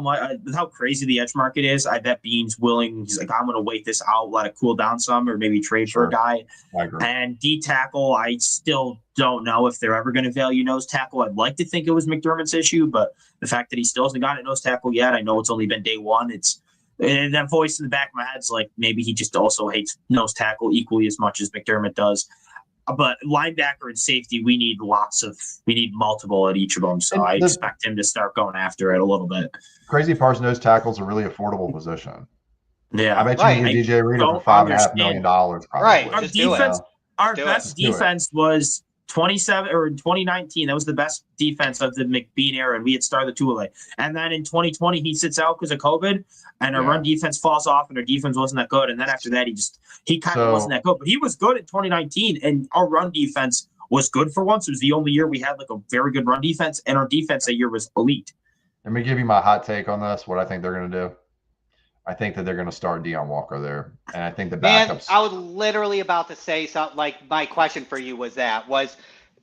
crazy the edge market is, I bet Bean's willing. He's like, I'm going to wait this out, let it cool down some, or maybe trade for a guy. I agree. And D tackle, I still don't know if they're ever going to value nose tackle. I'd like to think it was McDermott's issue, but the fact that he still hasn't gotten a nose tackle yet, I know it's only been day one. And that voice in the back of my head's like, maybe he just also hates nose tackle equally as much as McDermott does. But linebacker and safety, we need multiple at each of them. So I expect him to start going after it a little bit. Crazy part's nose tackle's a really affordable position. Yeah. I bet you can get DJ Reader for $5.5 million. Probably. Right. Our best defense was 2019. That was the best defense of the McBean era, and we had started the Tule. And then in 2020, he sits out because of COVID, and our run defense falls off, and our defense wasn't that good. And then after that, he kind of wasn't that good. But he was good in 2019, and our run defense was good for once. It was the only year we had like a very good run defense, and our defense that year was elite. Let me give you my hot take on this, what I think they're going to do. I think that they're going to start Deion Walker there. And I think the backups. Man, I was literally about to say something like my question for you was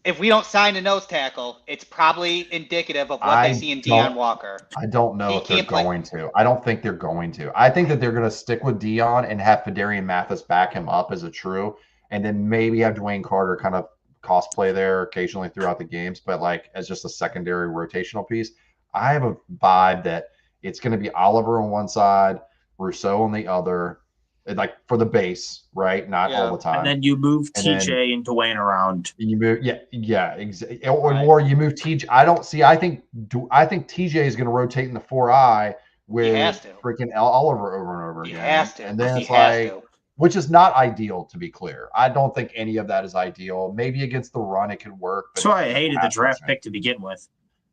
if we don't sign a nose tackle, it's probably indicative of what they see in Deion Walker. I don't know if they're going to. I don't think they're going to. I think that they're going to stick with Deion and have Fedarian Mathis back him up as a true, and then maybe have Dwayne Carter kind of cosplay there occasionally throughout the games, but like as just a secondary rotational piece. I have a vibe that it's going to be Oliver on one side, Rousseau on the other, like for the base, right? Not all the time. And then you move TJ and Dwayne around. You move, exactly. Or you move TJ. I think TJ is going to rotate in the 4-eye with freaking Oliver over and over again. He has to. And then it's like, which is not ideal, to be clear. I don't think any of that is ideal. Maybe against the run it could work. That's why I hated the draft pick to begin with.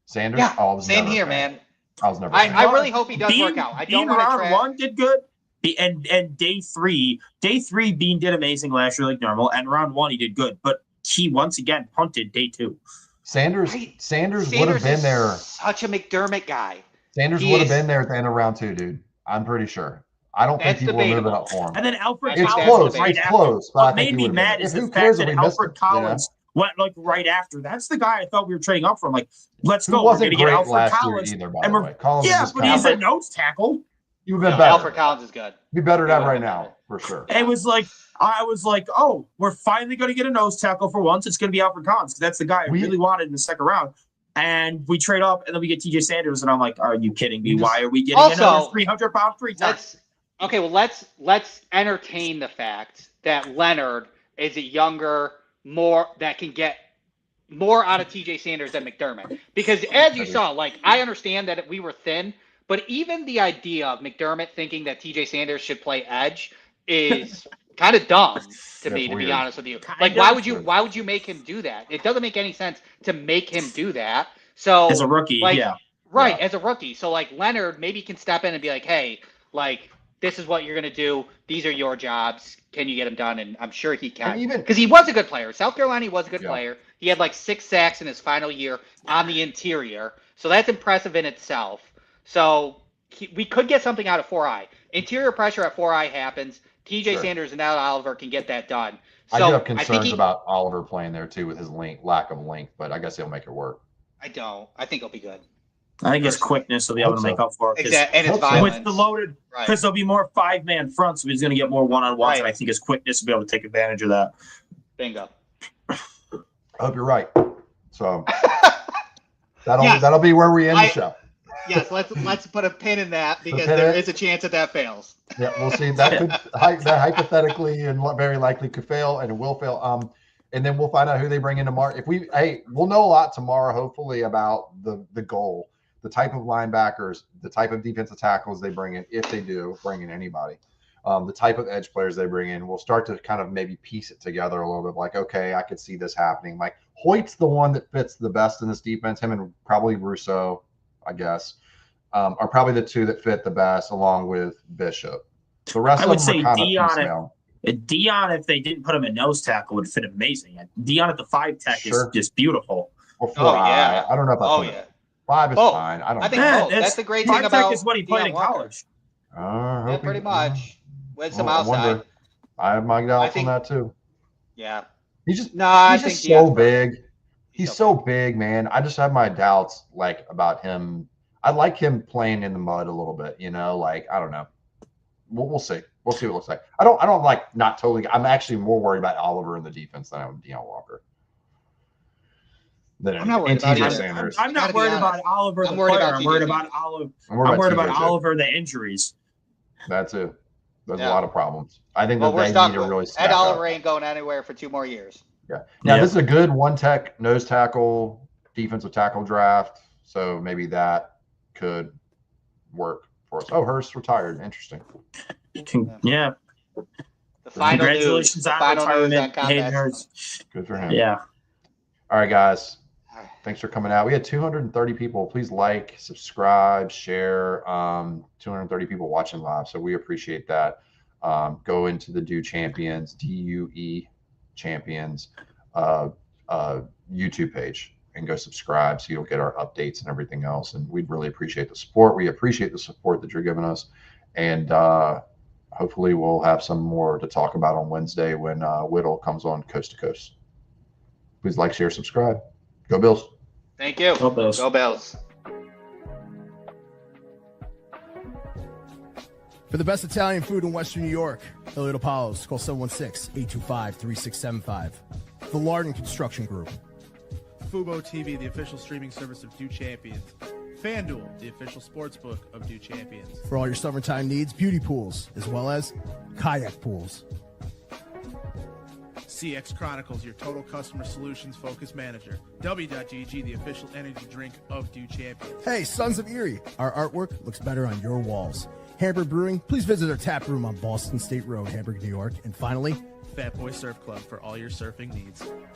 Sanders? Yeah, same here, man. I was never. I really hope he does work out. I don't want to round one did good, and day three, Bean did amazing last year like normal, and round one he did good, but he once again punted day two. Sanders would have been is there. Such a McDermott guy. Sanders He would have is- been there at the end of round 2, dude. I'm pretty sure. I don't think That's people are moving debatable. up for him. And then Alfred It's Collins close. was right It's after. close. But I What think made he me would've mad been. is Who the cares fact if that we missed Alfred him, you know? Collins went like right after. That's the guy I thought we were trading up from. Like, let's Who go. We're wasn't going to get great Alfred last Collins. year either, by and the we're, way. Collins yeah, is but he's kind a nose tackle. You've been No, better. Alfred Collins is good. Be better at that Yeah. right now, for sure. It was like, I was like, oh, we're finally going to get a nose tackle for once. It's going to be Alfred Collins because that's the guy I really wanted in the second round. And we trade up, and then we get TJ Sanders, and I'm like, are you kidding me? Why are we getting another 300-pound free time? Let's entertain the fact that Leonard is a younger, that can get more out of TJ Sanders than McDermott. Because as you saw, like, I understand that we were thin, but even the idea of McDermott thinking that TJ Sanders should play edge is kind of dumb to me, to be honest with you. Like, why would you make him do that? It doesn't make any sense to make him do that. So as a rookie, like, yeah. Right, as a rookie. So, like, Leonard maybe can step in and be like, hey, like, this is what you're going to do. These are your jobs. Can you get them done? And I'm sure he can. Because he was a good player. South Carolina, he was a good player. He had like 6 sacks in his final year on the interior. So that's impressive in itself. So we could get something out of 4i. Interior pressure at 4i happens. TJ Sanders and Al Oliver can get that done. So I do have concerns about Oliver playing there too with his lack of length, but I guess he'll make it work. I don't. I think he'll be good. I think his quickness will be able to make up for it. Exactly. And his violence. With the loaded, because there'll be more 5-man fronts, so he's going to get more one-on-ones, and I think his quickness will be able to take advantage of that. Bingo. I hope you're right. So that'll be where we end the show. Yes, let's put a pin in that because there is a chance that fails. Yeah, we'll see. That hypothetically and very likely could fail, and it will fail. And then we'll find out who they bring in tomorrow. We'll know a lot tomorrow, hopefully, about the goal, the type of linebackers, the type of defensive tackles they bring in, if they do bring in anybody, the type of edge players they bring in. We'll start to kind of maybe piece it together a little bit. Like, okay, I could see this happening. Like Hoyt's the one that fits the best in this defense. Him and probably Rousseau, I guess, are probably the two that fit the best, along with Bishop. The rest of them are kind of piecemeal. Dion, if they didn't put him in nose tackle, would fit amazing. Dion at the 5 tech is just beautiful. Or 4i. I don't know about 5 is fine. I don't know. I think that's the great thing about 5 tech is what he played Dion in Walker. college. Yeah, pretty much. With some outside. I have my doubts on that too. Yeah. He's just so big. He's so big, man. I just have my doubts about him. I like him playing in the mud a little bit, I don't know. We'll see. We'll see what it looks like. I don't not totally. I'm actually more worried about Oliver in the defense than I am Dion Walker. I'm not worried about Sanders. I'm not worried about Oliver the player. I'm worried about Oliver. I'm worried about Oliver the injuries. That too. There's a lot of problems. I think we're they stuck need to really with step Ed Oliver up. ain't going anywhere for 2 more years. Yeah. Now this is a good one-tech nose tackle, defensive tackle draft. So maybe that could work for us. Oh, Hurst retired. Interesting. Yeah. The final Congratulations news. on retirement, on Hayden Hurst. Good for him. Yeah. All right, guys. Thanks for coming out. We had 230 people. Please like, subscribe, share. 230 people watching live. So we appreciate that. Go into the DUE Champions, DUE Champions YouTube page and go subscribe so you'll get our updates and everything else. And we'd really appreciate the support. We appreciate the support that you're giving us. And hopefully we'll have some more to talk about on Wednesday when Whittle comes on Coast to Coast. Please like, share, subscribe. Go Bills. Thank you. Go Bills. Go Bills. For the best Italian food in Western New York, Elliot Apollos, call 716-825-3675. The Lardon Construction Group. Fubo TV, the official streaming service of DUE Champions. FanDuel, the official sportsbook of DUE Champions. For all your summertime needs, beauty pools, as well as kayak pools. CX Chronicles, your total customer solutions focused manager. W.GG, the official energy drink of DUE Champions. Hey, Sons of Erie, our artwork looks better on your walls. Hamburg Brewing, please visit our tap room on Boston State Road, Hamburg, New York. And finally, Fat Boy Surf Club for all your surfing needs.